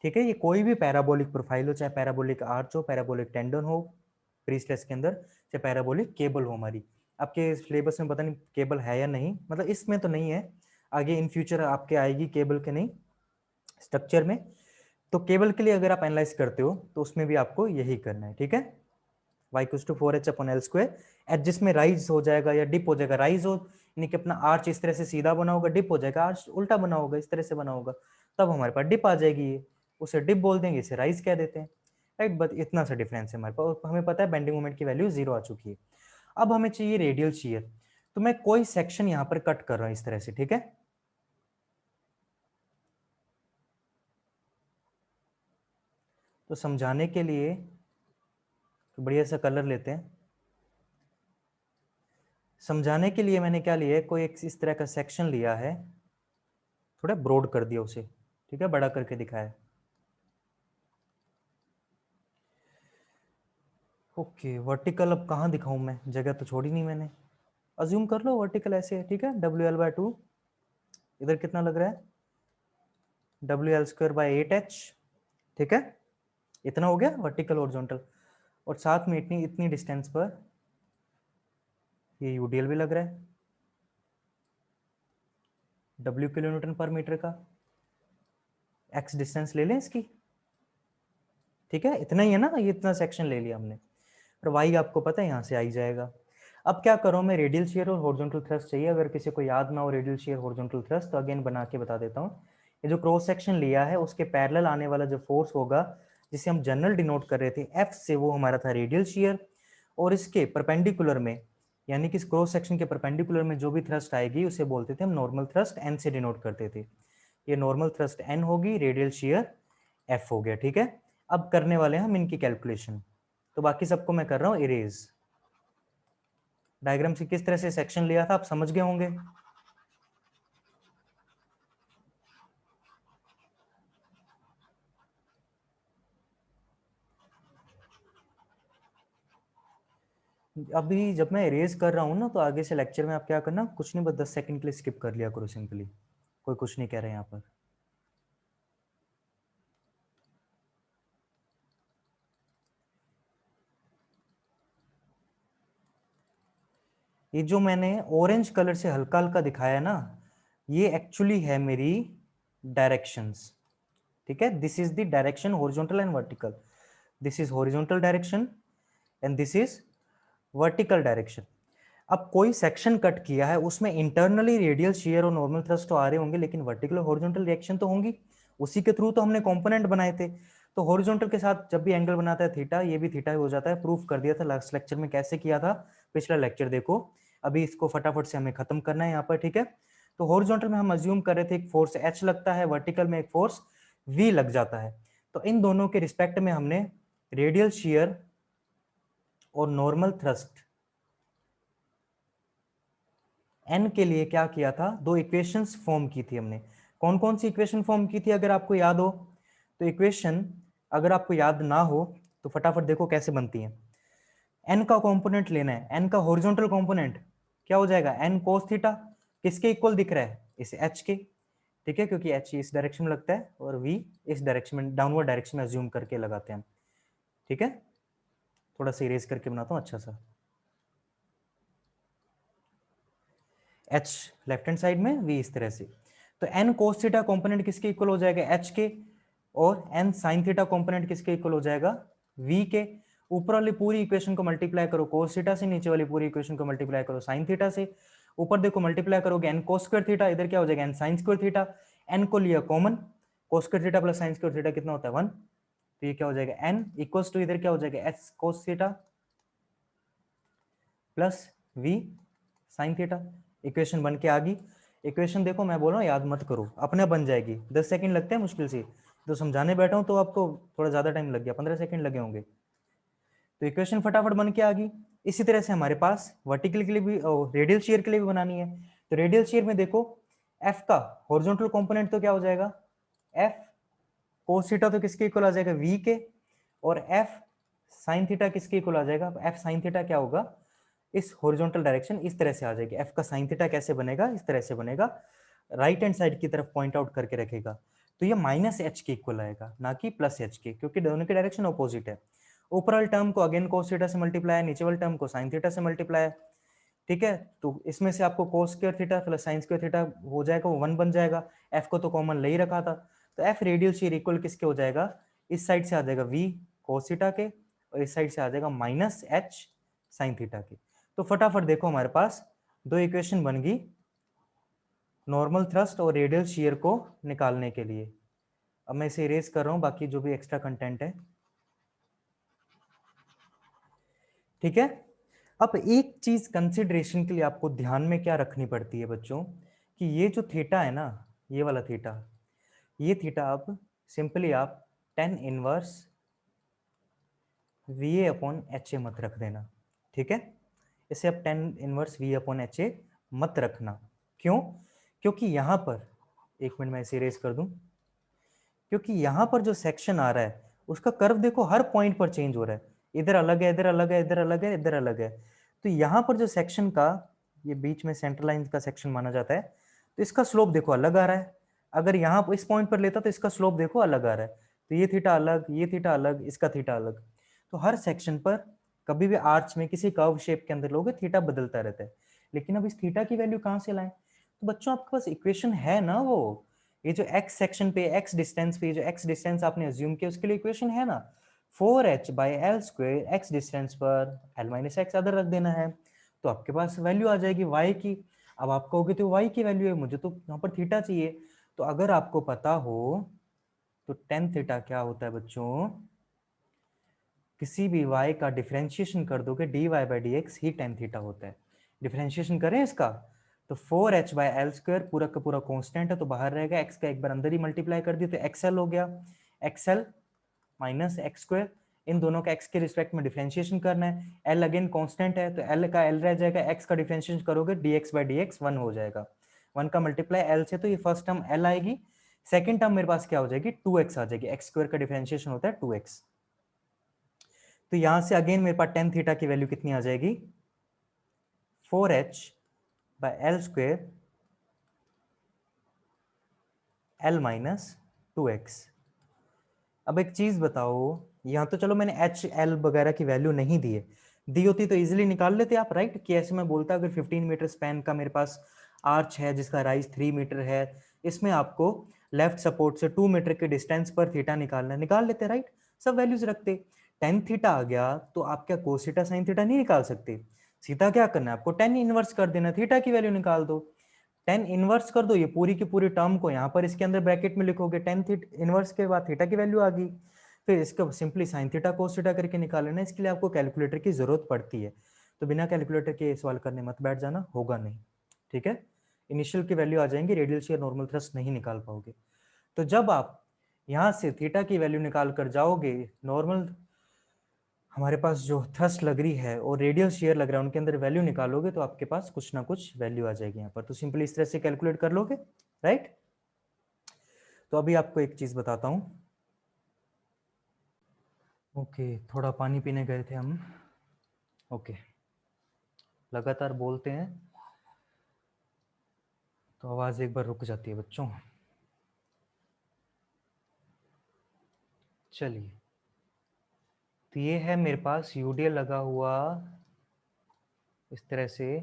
ठीक है, ये कोई भी पैराबोलिक प्रोफाइल हो, चाहे पैराबोलिक आर्च हो, पैराबोलिक टेंडन हो प्रीस्ट्रेस के अंदर, चाहे पैराबोलिक केबल हो हमारी। आपके सिलेबस में पता नहीं केबल है या नहीं, मतलब इसमें तो नहीं है, आगे इन फ्यूचर आपके आएगी केबल के नहीं स्ट्रक्चर में। तो केबल के लिए अगर आप एनालाइज करते हो तो उसमें भी आपको यही करना है, ठीक है। Y=4H/L², एच जिसमें राइज हो जाएगा या डिप हो जाएगा, राइज हो यानी कि अपना आर्च इस तरह से सीधा बना होगा, डिप हो जाएगा आर्च उल्टा बना होगा, इस तरह से बना होगा, तब हमारे पास डिप आ जाएगी, ये उसे डिप बोल देंगे, इसे राइज कह देते हैं, राइट। बट इतना सा डिफरेंस है हमारे पास, और हमें पता है बेंडिंग मोमेंट की वैल्यू 0 आ चुकी है। अब हमें चाहिए रेडियल शियर, तो मैं कोई सेक्शन यहाँ पर कट कर रहा हूँ इस तरह से, ठीक है। तो समझाने के लिए तो बढ़िया सा कलर लेते हैं, समझाने के लिए मैंने क्या लिया है, कोई एक इस तरह का सेक्शन लिया है, थोड़ा ब्रॉड कर दिया उसे, ठीक है, बड़ा करके दिखाया। ओके, वर्टिकल अब कहाँ दिखाऊं मैं, जगह तो छोड़ी नहीं मैंने, अज्यूम कर लो वर्टिकल ऐसे है, ठीक है, WL/2, इधर कितना लग रहा है, WL²/8H, ठीक है, इतना हो गया वर्टिकल हॉरिजॉन्टल, और साथ में इतनी इतनी डिस्टेंस पर ये यूडीएल भी लग रहा है, W kN/m का, X डिस्टेंस ले लें इसकी, ठीक है, इतना ही है ना, ये इतना सेक्शन ले लिया हमने, और Y आपको पता है यहाँ से आई जाएगा। अब क्या करूँ मैं, रेडियल शियर और हॉरिजॉन्टल थ्रस्ट चाहिए, अगर किसी को याद ना हो रेडियल शियर हॉरिजॉन्टल थ्रस्ट, तो अगेन बना के बता देता हूँ। ये जो क्रॉस सेक्शन लिया है उसके पैरेलल आने वाला जो फोर्स होगा, जिसे हम जनरल डिनोट कर रहे थे F से, वो हमारा था रेडियल शियर, और इसके परपेंडिकुलर में, यानी कि इस क्रॉस सेक्शन के परपेंडिकुलर में जो भी थ्रस्ट आएगी उसे बोलते थे हम नॉर्मल थ्रस्ट, N से डिनोट करते थे। ये नॉर्मल थ्रस्ट N होगी, रेडियल शियर F हो गया, ठीक है। अब करने वाले हैं हम इनकी कैलकुलेशन, तो बाकी सबको मैं कर रहा हूँ इरेज। डायग्राम से किस तरह से सेक्शन लिया था आप समझ गए होंगे। अभी जब मैं इरेज कर रहा हूँ ना, तो आगे से लेक्चर में आप क्या करना, कुछ नहीं बस 10 सेकंड के लिए स्किप कर लिया करो सिंपली, कोई कुछ नहीं कह रहे यहाँ पर। ये जो मैंने ऑरेंज कलर से हल्का हल्का दिखाया ना, ये एक्चुअली है मेरी डायरेक्शंस, ठीक है। This is the direction horizontal and vertical, this is horizontal direction and this is vertical direction. अब कोई सेक्शन कट किया है, उसमें इंटरनली रेडियल शियर और नॉर्मल थ्रस्ट तो आ रहे होंगे, लेकिन वर्टिकल और हॉरिजॉन्टल रिएक्शन तो होंगी, उसी के थ्रू तो हमने कंपोनेंट बनाए थे। तो हॉरिजॉन्टल के साथ जब भी एंगल बनाता है थीटा, ये भी थीटा हो जाता है, प्रूफ कर दिया था लास्ट लेक्चर में, कैसे किया था पिछला लेक्चर देखो। अभी इसको फटाफट से हमें खत्म करना है यहाँ पर, ठीक है। तो हॉरिजॉन्टल में हम अज्यूम कर रहे थे एक फोर्स H लगता है, वर्टिकल में एक फोर्स V लग जाता है। तो इन दोनों के रिस्पेक्ट में हमने रेडियल शियर और नॉर्मल थ्रस्ट एन के लिए क्या किया था, दो इक्वेशंस फॉर्म की थी हमने। कौन कौन सी इक्वेशन फॉर्म की थी अगर आपको याद हो, तो इक्वेशन अगर आपको याद ना हो तो फटाफट देखो कैसे बनती है। एन का कंपोनेंट लेना है, एन का हॉरिजॉन्टल कंपोनेंट क्या हो जाएगा, एन कोस थीटा, किसके इक्वल दिख रहा है, इस एच के, ठीक है, क्योंकि एच इस डायरेक्शन में लगता है और वी इस डायरेक्शन में, डाउनवर्ड डायरेक्शन में अज्यूम करके लगाते हैं, ठीक है। थोड़ा सा इरेज करके बनाता हूँ अच्छा सा, एच लेफ्ट हैंड साइड में, वी इस तरह से। तो एन कोस थीटा कंपोनेंट किसके इक्वल हो जाएगा, एच के, और n sin थीटा कंपोनेंट किसके इक्वल हो जाएगा, v के। ऊपर वाली पूरी इक्वेशन को मल्टीप्लाई करो cos थीटा से, नीचे वाली पूरी इक्वेशन को मल्टीप्लाई करो sin थीटा से। ऊपर देखो मल्टीप्लाई करोगे n cos स्क्वायर थीटा, इधर क्या हो जाएगा n sin square theta. n को लिया common, cos square theta plus sin square theta कितना होता है 1, तो ये क्या हो जाएगा n इक्वल्स टू इधर क्या हो जाएगा s cos theta plus v sin theta. Equation बन के आ गई। इक्वेशन देखो मैं बोल रहा हूँ याद मत करो, अपने बन जाएगी। 10 सेकंड लगते हैं मुश्किल से, तो समझाने बैठा हूँ तो आपको थोड़ा ज्यादा टाइम लग गया, 15 सेकंड लगे होंगे। तो इक्वेशन फटाफट बन के आ गई। इसी तरह से हमारे पास वर्टिकल के लिए भी, रेडियल शेयर के लिए भी बनानी है। तो रेडियल शेयर में देखो f का हॉरिजॉन्टल कंपोनेंट तो क्या हो जाएगा f cos थीटा, तो किसके इक्वल आ जाएगा v के, और f sin थीटा किसके इक्वल आ जाएगा, f sin थीटा क्या होगा इस हॉरिजॉन्टल डायरेक्शन इस तरह से आ जाएगी। f का sin थीटा कैसे बनेगा, इस तरह से बनेगा, राइट हैंड साइड की तरफ पॉइंट आउट करके रखेगा। तो ये माइनस एच के इक्वल आएगा, ना कि प्लस एच के, क्योंकि दोनों की डायरेक्शन ऑपोजिट है। ऊपर वाले टर्म को अगेन cos थीटा से मल्टीप्लाई, नीचे वाले टर्म को sin थीटा से मल्टीप्लाई। ठीक है, तो इसमें से आपको cos square theta plus sin square theta हो जाएगा, वो 1 बन जाएगा। f को तो कॉमन ले ही रखा था, तो f रेडियल शेयर इक्वल किसके हो जाएगा, इस साइड से आ जाएगा v cos थीटा के, और इस साइड से आ जाएगा माइनस h sin थीटा के। तो फटाफट देखो हमारे पास दो इक्वेशन बन गई नॉर्मल थ्रस्ट और रेडियल शेयर को निकालने के लिए। अब मैं इसे इरेज कर रहा हूं, बाकी जो भी एक्स्ट्रा कंटेंट है। ठीक है, अब एक चीज कंसिडरेशन के लिए आपको ध्यान में क्या रखनी पड़ती है बच्चों, कि ये जो थीटा है ना, ये वाला थीटा, ये थीटा आप सिंपली आप tan inverse VA upon HA मत रख देना। ठीक है, इसे आप tan inverse VA upon HA मत रखना। क्यों, क्योंकि यहां पर, एक मिनट में इसे इरेज कर दूं, क्योंकि यहां पर जो सेक्शन आ रहा है उसका कर्व देखो हर पॉइंट पर चेंज हो रहा है, इधर अलग है, इधर अलग है, इधर अलग है, इधर अलग है। तो यहां पर जो सेक्शन का, ये बीच में सेंटर लाइन का सेक्शन माना जाता है, तो इसका स्लोप देखो अलग आ रहा है। अगर यहाँ इस पॉइंट पर लेता तो इसका स्लोप देखो अलग आ रहा है, तो ये थीटा अलग, ये थीटा अलग, इसका थीटा अलग। तो हर सेक्शन पर कभी भी आर्च में किसी कर्व शेप के अंदर लोगे थीटा बदलता रहता है। लेकिन अब इस थीटा की वैल्यू कहाँ से लाएं, तो बच्चों आपके पास इक्वेशन है ना, वो ये जो x सेक्शन पे x डिस्टेंस पे जो x डिस्टेंस आपने अज्यूम किया उसके लिए इक्वेशन है ना, 4h by L square x distance पर l माइनस एक्स अदर रख देना है, तो आपके पास वैल्यू आ जाएगी y की। अब आप कहोगे तो y की वैल्यू है, मुझे तो यहाँ पर थीटा चाहिए। तो अगर आपको पता हो तो tan थीटा क्या होता है बच्चों, किसी भी y का डिफरेंशिएशन कर दोगे dy by D x he tan theta होता है। डिफरेंशिएशन करें इसका, तो 4h बाई एल स्क्वायर पूरा का पूरा कांस्टेंट है तो बाहर रहेगा, x का एक बार अंदर ही मल्टीप्लाई कर दिया तो xl हो गया, xl माइनस एक्स स्क्वायर, इन दोनों का x के रिस्पेक्ट में डिफरेंशिएशन करना है। l अगेन कांस्टेंट है तो l का l रह जाएगा, x का डिफरेंशिएशन करोगे dx बाई डी एक्स 1 हो जाएगा, 1 का मल्टीप्लाई l से, तो ये फर्स्ट टर्म l आएगी। सेकंड टर्म मेरे पास क्या हो जाएगी 2x आ जाएगी, x स्क्वायर का डिफरेंशिएशन होता है 2x। तो यहां से अगेन मेरे पास tan थीटा की वैल्यू कितनी आ जाएगी 4h by L square l minus 2x। अब एक चीज बताओ, यहाँ तो चलो मैंने एच एल वगैरह की वैल्यू नहीं दी है, दी होती तो इजीली निकाल लेते आप, राइट। कि ऐसे मैं बोलता अगर 15 मीटर स्पैन का मेरे पास आर्च है जिसका राइज 3 मीटर है, इसमें आपको लेफ्ट सपोर्ट से 2 मीटर के डिस्टेंस पर थीटा निकालना, निकाल लेते राइट, सब वैल्यूज रखते। टेन थीटा आ गया तो आप क्या कोस थीटा साइन थीटा नहीं निकाल सकते, सीधा क्या करना है आपको टेन इनवर्स कर देना, थीटा की वैल्यू निकाल दो। टेन इनवर्स कर दो, ये पूरी की पूरी टर्म को यहाँ पर इसके अंदर ब्रैकेट में लिखोगे, टेन इनवर्स के बाद थीटा की वैल्यू आ गई, फिर इसको simply sine theta cos theta करके निकाल लेना। इसके लिए आपको कैलकुलेटर की जरूरत पड़ती है, तो बिना कैलकुलेटर के सवाल करने मत बैठ जाना, होगा नहीं। ठीक है, इनिशियल की वैल्यू आ जाएंगी, रेडियल शेयर नॉर्मल थ्रस्ट नहीं निकाल पाओगे। तो जब आप यहाँ से थीटा की वैल्यू निकाल कर जाओगे, नॉर्मल हमारे पास जो थ्रस्ट लग रही है और रेडियल शेयर लग रहा है, उनके अंदर वैल्यू निकालोगे तो आपके पास कुछ ना कुछ वैल्यू आ जाएगी यहाँ पर, तो सिंपली इस तरह से कैलकुलेट कर लोगे, राइट। तो अभी आपको एक चीज बताता हूँ। ओके, थोड़ा पानी पीने गए थे हम। ओके, लगातार बोलते हैं तो आवाज एक बार रुक जाती है बच्चों। चलिए, तो ये है मेरे पास यूडीएल लगा हुआ इस तरह से,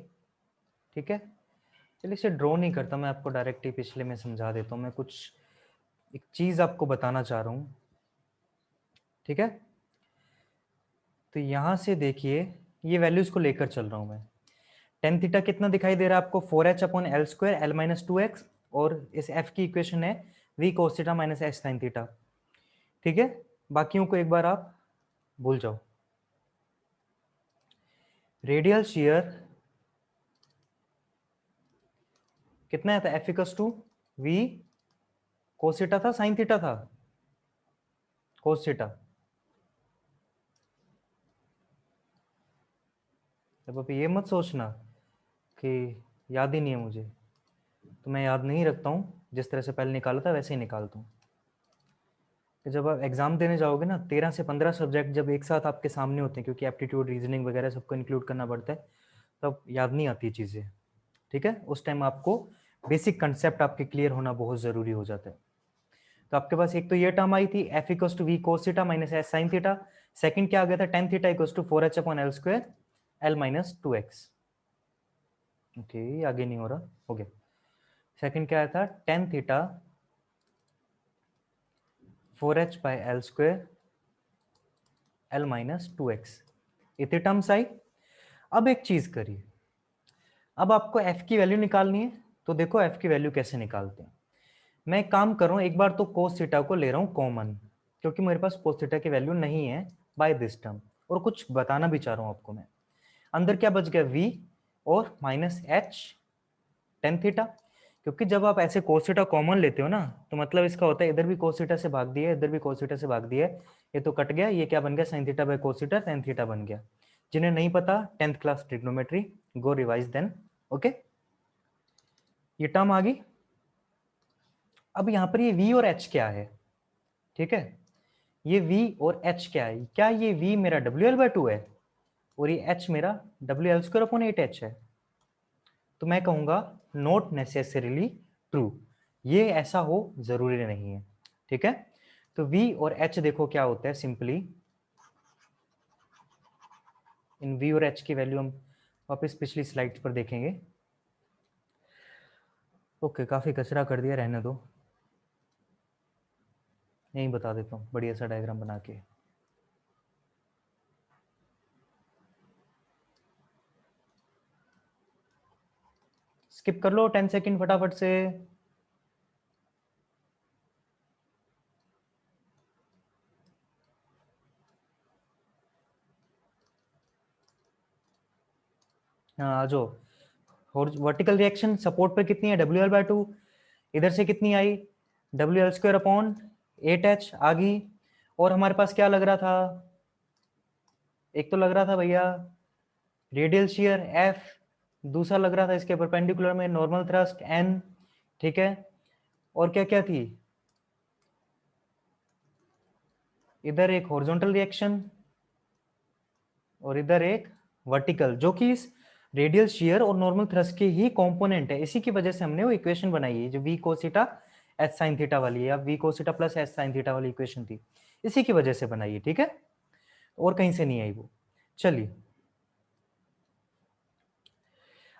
ठीक है। चलिए इसे ड्रॉ नहीं करता मैं, आपको डायरेक्ट ही पिछले में समझा देता हूँ मैं कुछ एक चीज आपको बताना चाह रहा हूं, ठीक है। तो यहां से देखिए, ये वैल्यूज को लेकर चल रहा हूं मैं। टेन थीटा कितना दिखाई दे रहा है आपको, 4h upon L square L minus 2x, और इस f की इक्वेशन है v cos theta minus h sin theta, ठीक है। बाकियों को एक बार आप भूल जाओ। रेडियल शियर कितना था, f equals to v cos theta था sin थीटा था, cos थीटा। अब आप ये मत सोचना कि याद ही नहीं है मुझे, तो मैं याद नहीं रखता हूँ, जिस तरह से पहले निकाला था वैसे ही निकालता हूँ। कि जब आप एग्जाम देने जाओगे ना, 13 से 15 सब्जेक्ट जब एक साथ आपके सामने होते हैं, क्योंकि एप्टीट्यूड रीजनिंग वगैरह सबको इंक्लूड करना पड़ता है, तब याद नहीं आती चीज़ें, ठीक है। उस टाइम आपको बेसिक कंसेप्ट आपके क्लियर होना बहुत ज़रूरी हो जाता है। तो आपके पास एक तो ये टर्म आई थी F equals to V cos theta minus S sine theta. Second क्या आ गया था, tan theta equals to 4h upon L square L minus 2x। Okay, आगे नहीं हो रहा, हो गया। सेकंड क्या आया था, tan theta 4h by L square L minus 2x। इतनी टर्म्स आई। अब एक चीज करिए, अब आपको f की वैल्यू निकालनी है, तो देखो f की वैल्यू कैसे निकालते हैं। मैं एक काम कर रहा हूं, एक बार तो cos थीटा को ले रहा हूं कॉमन, क्योंकि मेरे पास cos थीटा की वैल्यू नहीं है बाय दिस टर्म, और कुछ बताना भी चाह रहा हूं आपको मैं। अंदर क्या बच गया, v और माइनस h टेन थीटा, क्योंकि जब आप ऐसे cos थीटा कॉमन लेते हो ना, तो मतलब इसका होता है इधर भी cos थीटा से भाग दिया, इधर भी cos थीटा से भाग दिया, ये तो कट गया, ये क्या बन गया, sin theta by cos theta tan theta बन गया। जिन्हें नहीं पता 10th क्लास ट्रिग्नोमेट्री, गो रिवाइज देन। ओके, ये टर्म आ गई। अब यहाँ पर ये v और h क्या है, ठीक है। ये v और h क्या है, क्या ये v मेरा WL/2 है और ये h मेरा WL² है। तो मैं कहूंगा नॉट नेसेसरीली ट्रू, ये ऐसा हो जरूरी नहीं है, ठीक है। तो v और h देखो क्या होता है, सिंपली इन v और h की वैल्यू हम वापस पिछली स्लाइड पर देखेंगे। ओके, काफी कचरा कर दिया, रहने दो, यही बता देता हूँ बढ़िया सा डायग्राम बना के। स्किप कर लो 10 सेकंड फटाफट से। हाँ आ जाओ। और वर्टिकल रिएक्शन सपोर्ट पर कितनी है, WL/2, इधर से कितनी आई, WL² अपॉन 8h आ गई। और हमारे पास क्या लग रहा था, एक तो लग रहा था भैया रेडियल शियर F, दूसरा लग रहा था इसके परपेंडिकुलर में नॉर्मल थ्रस्ट N, ठीक है। और क्या क्या थी, इधर एक हॉरिजॉन्टल रिएक्शन और इधर एक वर्टिकल, जो कि इस रेडियल शियर और नॉर्मल थ्रस्ट के ही कंपोनेंट है। इसी की वजह से हमने वो इक्वेशन बनाई है जो v cos theta h sin theta वाली है, या v cos theta plus h sin theta वाली इक्वेशन थी, इसी की वजह से बनाई है, ठीक है। और कहीं से नहीं आई वो। चलिए,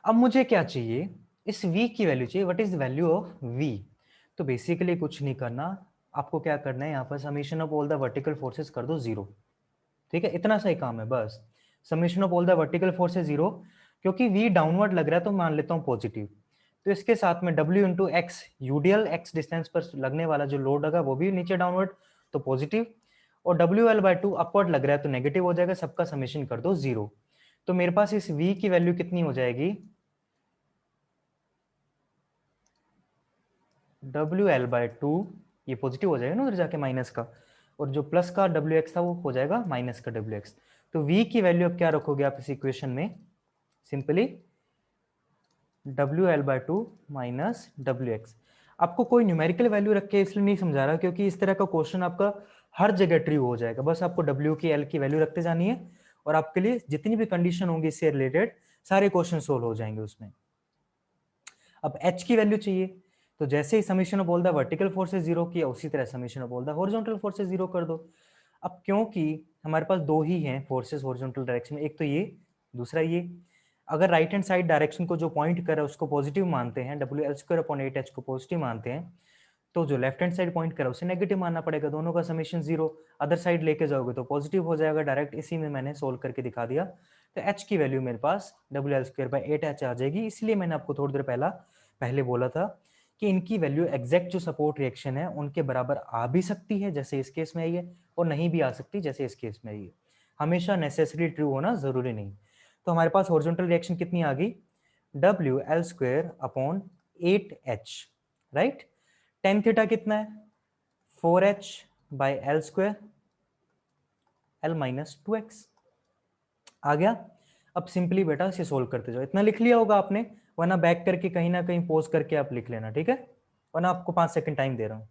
अब मुझे क्या चाहिए, इस v की वैल्यू चाहिए, what is value of v। तो बेसिकली कुछ नहीं करना, आपको क्या करना है, यहाँ पर summation of all the vertical forces कर दो 0, ठीक है। इतना सा ही काम है बस, summation of all the vertical forces 0। क्योंकि v डाउनवर्ड लग रहा है तो मान लेता हूँ पॉजिटिव, तो इसके साथ में w into x, UDL x distance पर लगने वाला जो लोड लगा वो भी नीचे डाउनवर्ड, तो पॉजिटिव, और WL/2 अपवर्ड लग रहा है तो नेगेटिव हो जाएगा, सबका समेशन कर दो 0। तो मेरे पास इस v की वैल्यू कितनी हो जाएगी, WL/2, ये पॉजिटिव हो जाएगा ना उधर जाके माइनस का, और जो प्लस का WX था वो हो जाएगा माइनस का WX। तो v की वैल्यू अब क्या रखोगे आप इस इक्वेशन में, सिंपली WL/2 माइनस WX। आपको कोई न्यूमेरिकल वैल्यू रख के इसलिए नहीं समझा रहा, क्योंकि इस तरह का क्वेश्चन आपका हर जगह ट्रू हो जाएगा, बस आपको W की L की वैल्यू रखते जानी है, और आपके लिए जितनी भी कंडीशन होंगी इससे रिलेटेड सारे क्वेश्चन सोल्व हो जाएंगे उसमें। अब H की वैल्यू चाहिए, तो जैसे ही summation of all the vertical forces 0 किया, उसी तरह summation of all the horizontal forces 0 कर दो। अब क्योंकि हमारे पास दो ही हैं फोर्सेस हॉरिजॉन्टल डायरेक्शन में, एक तो ये, दूसरा ये, अगर राइट हैंड साइड डायरेक्शन को जो पॉइंट कर रहा है उसको पॉजिटिव मानते हैं, WL² अपॉन 8h को पॉजिटिव मानते हैं, तो जो लेफ्ट हैंड साइड पॉइंट करा उसे नेगेटिव मानना पड़ेगा, दोनों का समेशन 0, अदर साइड लेके जाओगे तो पॉजिटिव हो जाएगा डायरेक्ट, इसी में मैंने सोल्व करके दिखा दिया। तो h की वैल्यू मेरे पास WL²/8h आ जाएगी, इसलिए मैंने आपको थोड़ी देर पहले बोला था कि इनकी वैल्यू एग्जैक्ट जो सपोर्ट रिएक्शन है उनके बराबर आ भी सकती है जैसे इस केस में आई है, और नहीं भी आ सकती जैसे इस केस में आई है, हमेशा नेसेसरी ट्रू होना जरूरी नहीं। तो हमारे पास हॉरिजॉन्टल रिएक्शन कितनी आ गई, WL²/8h, राइट। टेन थीटा कितना है, 4h/L², L-2x आ गया। अब सिंपली बेटा इसे सोल्व करते जाओ, इतना लिख लिया होगा आपने, वरना बैक करके कहीं ना कहीं पोज करके आप लिख लेना, ठीक है, वरना आपको 5 सेकंड टाइम दे रहा हूं।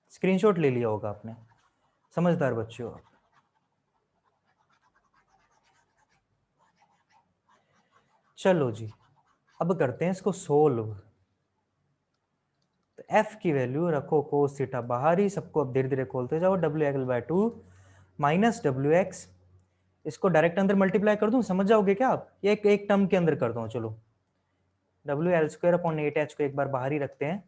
स्क्रीनशॉट ले लिया होगा आपने, समझदार बच्चे हो आप। चलो जी, अब करते हैं इसको सोल्व। तो f की वैल्यू रखो कोस थीटा बाहर ही, सबको अब धीरे धीरे खोलते जाओ, WL/2 माइनस WX, इसको डायरेक्ट अंदर मल्टीप्लाई कर दूं, समझ जाओगे क्या आप, ये एक टर्म के अंदर कर दो। चलो WL²/8h को एक बार बाहर ही रखते हैं,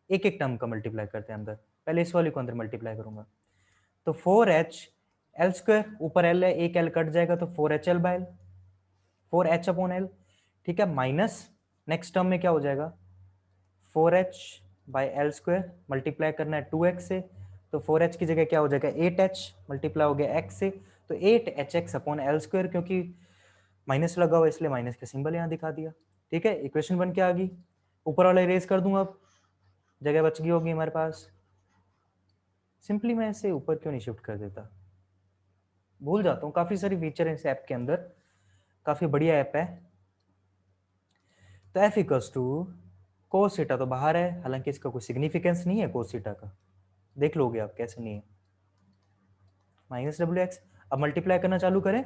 एक एक टर्म का मल्टीप्लाई करते हैं अंदर, पहले इस वाले को अंदर मल्टीप्लाई करूंगा, तो 4h/L², ऊपर L है, एक L कट जाएगा तो 4HL/L, 4h/L, ठीक है, माइनस नेक्स्ट टर्म में क्या हो जाएगा, 4h/L² मल्टीप्लाई करना है 2x से, तो 4h की जगह क्या हो जाएगा 8h, मल्टीप्लाई हो गया x से, तो 8hx/L², क्योंकि माइनस लगा हुआ इसलिए माइनस का सिंबल यहाँ दिखा दिया, ठीक है, इक्वेशन बन के आ गई। ऊपर वाला इरेज कर दूंगा, अब जगह बच गई होगी हमारे पास। सिंपली मैं इसे ऊपर क्यों नहीं शिफ्ट कर देता, भूल जाता हूँ, काफी सारी फीचर है इस ऐप के अंदर, काफी बढ़िया ऐप है। तो f equals to cos theta तो बाहर है, हालांकि इसका कोई सिग्निफिकेंस नहीं है कोस थीटा का, देख लोगे आप कैसे नहीं है, माइनस WX। अब मल्टीप्लाई करना चालू करें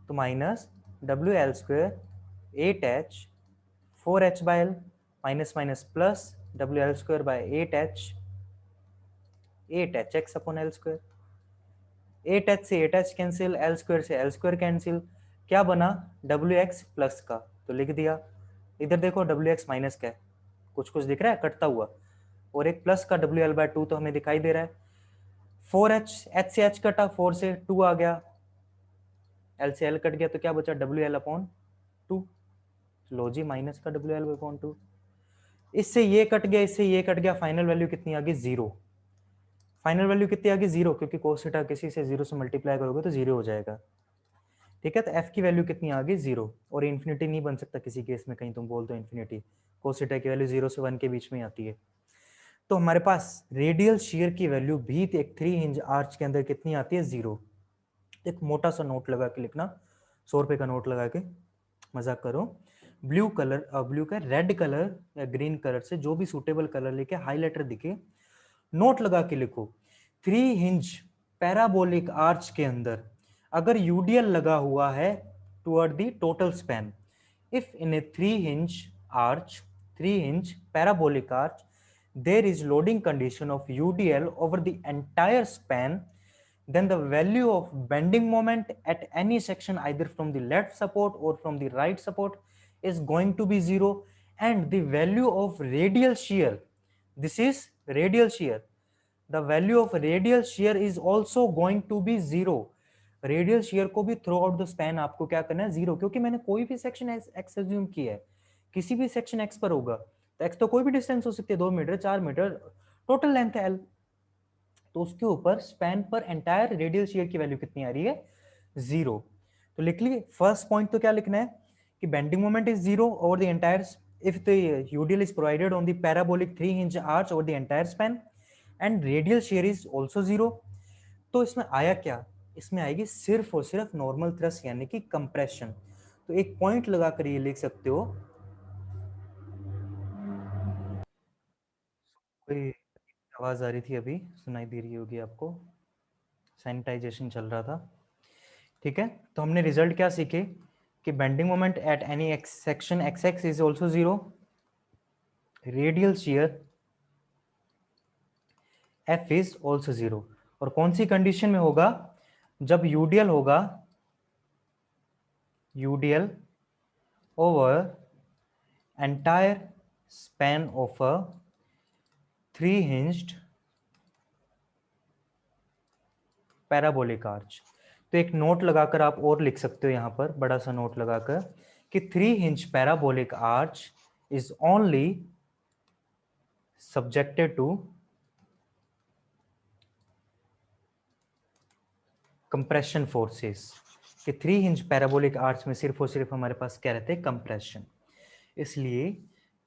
तो minus WL²/8h 4h/L, minus minus plus WL²/8h 8hx/L², 8h से 8h कैंसिल, L² से L² कैंसिल, क्या बना WX प्लस का, तो लिख दिया। इधर देखो WX माइनस का है, कुछ कुछ दिख रहा है कटता हुआ, और एक प्लस का WL/2 तो हमें दिखाई दे रहा है। 4h, h से h कटा, 4 से 2 आ गया, L से L कट गया, तो क्या बचा WL/2, लो जी माइनस का WL/2, इससे ये कट गया, इससे ये कट गया, फाइनल वैल्यू कितनी आ गई 0। फाइनल वैल्यू कितनी आ गई 0, क्योंकि कोस थीटा किसी से 0 से मल्टीप्लाई करोगे तो 0 हो जाएगा, ठीक है। तो f की वैल्यू कितनी आ गई 0, और इन्फिनिटी नहीं बन सकता किसी केस में, कहीं तुम बोल दो इन्फिनिटी, कोस थीटा की वैल्यू 0 से 1 के बीच में आती है। तो हमारे पास रेडियल शियर की वैल्यू भी एक 3 हिंज आर्च के अंदर कितनी आती है 0। एक मोटा सा नोट लगा के लिखना, 100 रुपए का नोट लगा के, मजाक करो, ब्लू का रेड कलर या ग्रीन कलर से जो भी सूटेबल कलर लेके हाईलाइटर दिखे, नोट लगा के लिखो, 3 हिंज पैराबोलिक आर्च के अंदर अगर यूडीएल लगा हुआ है toward the total span, if in A 3 hinge parabolic arch there is loading condition of UDL over the entire span, then the value of bending moment at any section either from the left support or from the right support is going to be 0, and the value of radial shear, this is radial shear, the value of radial shear is also going to be 0। Radial share को भी through out the span आपको क्या करना है 0, क्योंकि मैंने कोई भी सेक्शन एक्स एज्यूम किया है, किसी भी सेक्शन एक्स पर होगा, तो एक्स तो कोई भी डिस्टेंस हो सकती है, 2 मीटर 4 मीटर, टोटल लेंथ है एल, तो उसके ऊपर स्पैन पर एंटायर रेडियल शेयर की वैल्यू कितनी आ रही है 0। तो लिख लिए फर्स्ट पॉइंट, तो क्या लिखना है कि bending moment is 0 over the entire, if the UDL is provided on the parabolic 3 hinge arch over the entire span and radial shear is also 0। तो इसमें आया क्या, इसमें आएगी सिर्फ और सिर्फ नॉर्मल थ्रस्ट यानी कि कंप्रेशन। तो एक पॉइंट लगाकर ये लिख सकते हो, कोई आवाज आ रही थी अभी, सुनाई दे रही होगी आपको, सैनिटाइजेशन चल रहा था, ठीक है। तो हमने रिजल्ट क्या सीखे कि bending moment at any section x x is also 0, radial shear F is also 0, और कौन सी कंडीशन में होगा, जब यूडीएल होगा, UDL over entire span of a three hinged parabolic arch. तो एक नोट लगाकर आप और लिख सकते हो यहां पर, बड़ा सा नोट लगाकर, कि 3 hinge parabolic arch is only subjected to compression forces. कि 3 हिंज पैराबोलिक आर्च में सिर्फ और सिर्फ हमारे पास क्या रहते हैं, कंप्रेशन। इसलिए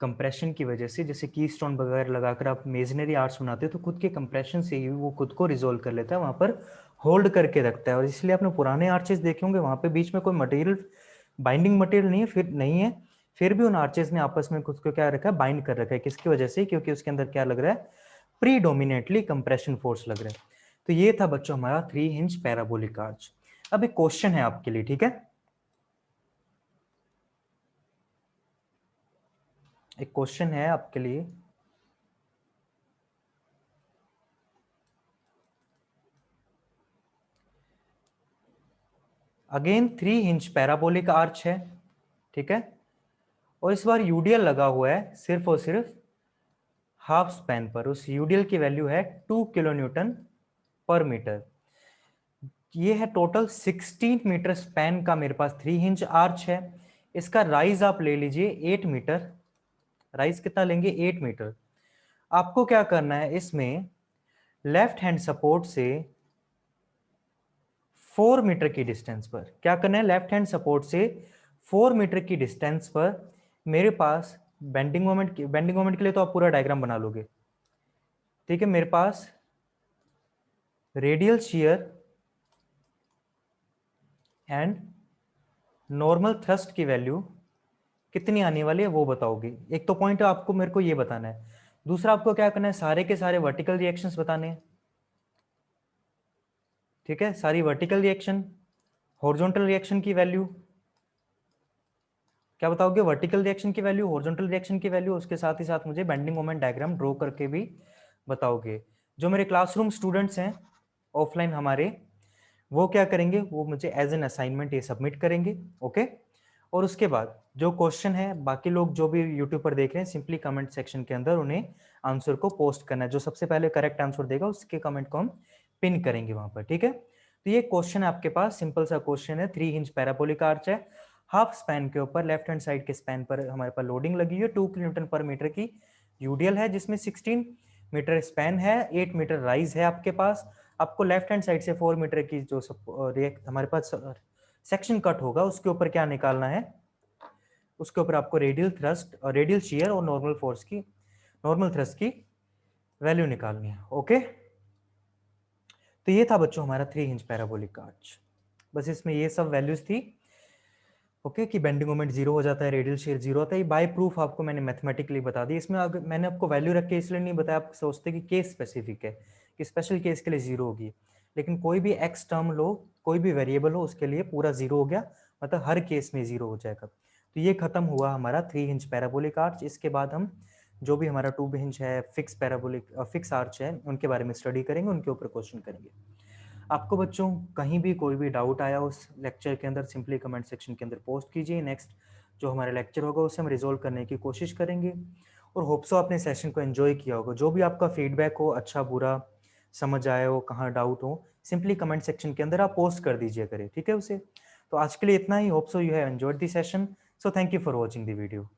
कंप्रेशन की वजह से, जैसे की स्टोन वगैरह लगाकर आप मेजनरी आर्च बनाते हो, तो खुद के कंप्रेशन से ही वो खुद को रिजोल्व कर लेता है, वहां पर होल्ड करके रखता है। और इसलिए आपने पुराने आर्चेस देखे होंगे, वहां पे बीच में कोई मटेरियल, बाइंडिंग मटेरियल नहीं है, फिर भी उन आर्चेस ने आपस में खुद को क्या रखा है, बाइंड कर रखा है। किसकी वजह से? क्योंकि उसके अंदर क्या लग रहा है, प्रीडोमिनेटली कंप्रेशन फोर्स लग रहा है। तो ये था बच्चों हमारा 3 हिंज पैराबोलिक आर्च। अब एक क्वेश्चन है आपके लिए, ठीक है, एक क्वेश्चन है आपके लिए। अगेन 3 हिंज पैराबोलिक आर्च है, ठीक है, और इस बार यूडीएल लगा हुआ है सिर्फ और सिर्फ हाफ स्पैन पर। उस यूडीएल की वैल्यू है 2 किलो न्यूटन पर मीटर। ये है टोटल 16 मीटर स्पैन का मेरे पास 3 हिंज आर्च है। इसका राइज आप ले लीजिए 8 मीटर। राइज कितना लेंगे? 8 मीटर। आपको क्या करना है, इसमें लेफ्ट हैंड सपोर्ट से 4 मीटर की डिस्टेंस पर क्या करना है, लेफ्ट हैंड सपोर्ट से 4 मीटर की डिस्टेंस पर मेरे पास बेंडिंग मोमेंट के लिए तो आप पूरा डायग्राम बना लोगे, ठीक है। मेरे पास radial shear and normal thrust की वैल्यू कितनी आने वाली है वो बताओगे। एक तो पॉइंट आपको मेरे को ये बताना है। दूसरा आपको क्या करना है, सारे के सारे वर्टिकल रिएक्शंस बताने हैं, ठीक है। सारी वर्टिकल रिएक्शन, हॉरिजॉन्टल रिएक्शन की वैल्यू क्या बताओगे, वर्टिकल रिएक्शन की वैल्यू, हॉरिजॉन्टल रिएक्शन की वैल्यू, उसके साथ ही साथ मुझे बेंडिंग मोमेंट डायग्राम ड्रॉ करके भी बताओगे। जो मेरे क्लासरूम स्टूडेंट्स हैं ऑफलाइन हमारे, वो क्या करेंगे, वो मुझे एज एन असाइनमेंट ये सबमिट करेंगे, ओके। और उसके बाद जो क्वेश्चन है, बाकी लोग जो भी यूट्यूब पर देख रहे हैं, सिंपली कमेंट सेक्शन के अंदर उन्हें आंसर को पोस्ट करना है। जो सबसे पहले करेक्ट आंसर देगा उसके कमेंट को हम पिन करेंगे वहां पर, ठीक है। तो ये क्वेश्चन है आपके पास, सिंपल सा क्वेश्चन है। 3 इंच पैराबोलिक आर्च है, हाफ स्पैन के ऊपर लेफ्ट हैंड साइड के स्पैन पर हमारे पास लोडिंग लगी है, 2 न्यूटन पर मीटर की यूडीएल है, जिसमें 16 मीटर स्पैन है, 8 मीटर राइज है आपके पास। आपको लेफ्ट हैंड साइड से 4 मीटर की जो हमारे पास सेक्शन कट होगा, उसके ऊपर क्या निकालना है, उसके ऊपर आपको रेडियल थ्रस्ट और रेडियल शियर और नॉर्मल फोर्स की, नॉर्मल थ्रस्ट की वैल्यू निकालनी है, ओके। तो ये था बच्चों हमारा 3 इंच पैराबोलिक आर्च। बस इसमें ये सब वैल्यूज थी, ओके, कि बेंडिंग मोमेंट 0 हो जाता है, रेडियल शियर 0 होता है। ये बाय प्रूफ आपको मैंने मैथमेटिकली बता दी। इसमें अगर मैंने आपको वैल्यू रख के इसलिए नहीं बताया, आप सोचते कि केस स्पेसिफिक है, कि स्पेशल केस के लिए 0 होगी, लेकिन कोई भी एक्स टर्म लो, कोई भी वेरिएबल हो, उसके लिए पूरा 0 हो गया, मतलब हर केस में 0 हो जाएगा। तो ये खत्म हुआ हमारा 3 इंच पैराबोलिक आर्च। इसके बाद हम जो भी हमारा 2 इंच है, फिक्स पैराबोलिक फिक्स आर्च है, उनके बारे में स्टडी करेंगे, उनके ऊपर क्वेश्चन करेंगे। आपको बच्चों कहीं भी कोई भी डाउट आया उस लेक्चर के अंदर, सिंपली कमेंट सेक्शन के अंदर पोस्ट कीजिए। नेक्स्ट जो हमारा लेक्चर होगा उसे हम रिजोल्व करने की कोशिश करेंगे। और होप सो आपने सेशन को एंजॉय किया होगा। जो भी आपका फीडबैक हो, अच्छा बुरा, समझ आया हो, कहाँ डाउट हो, सिंपली कमेंट सेक्शन के अंदर आप पोस्ट कर दीजिए करें, ठीक है उसे। तो आज के लिए इतना ही। Hope so you have enjoyed the session. So thank you for watching the video.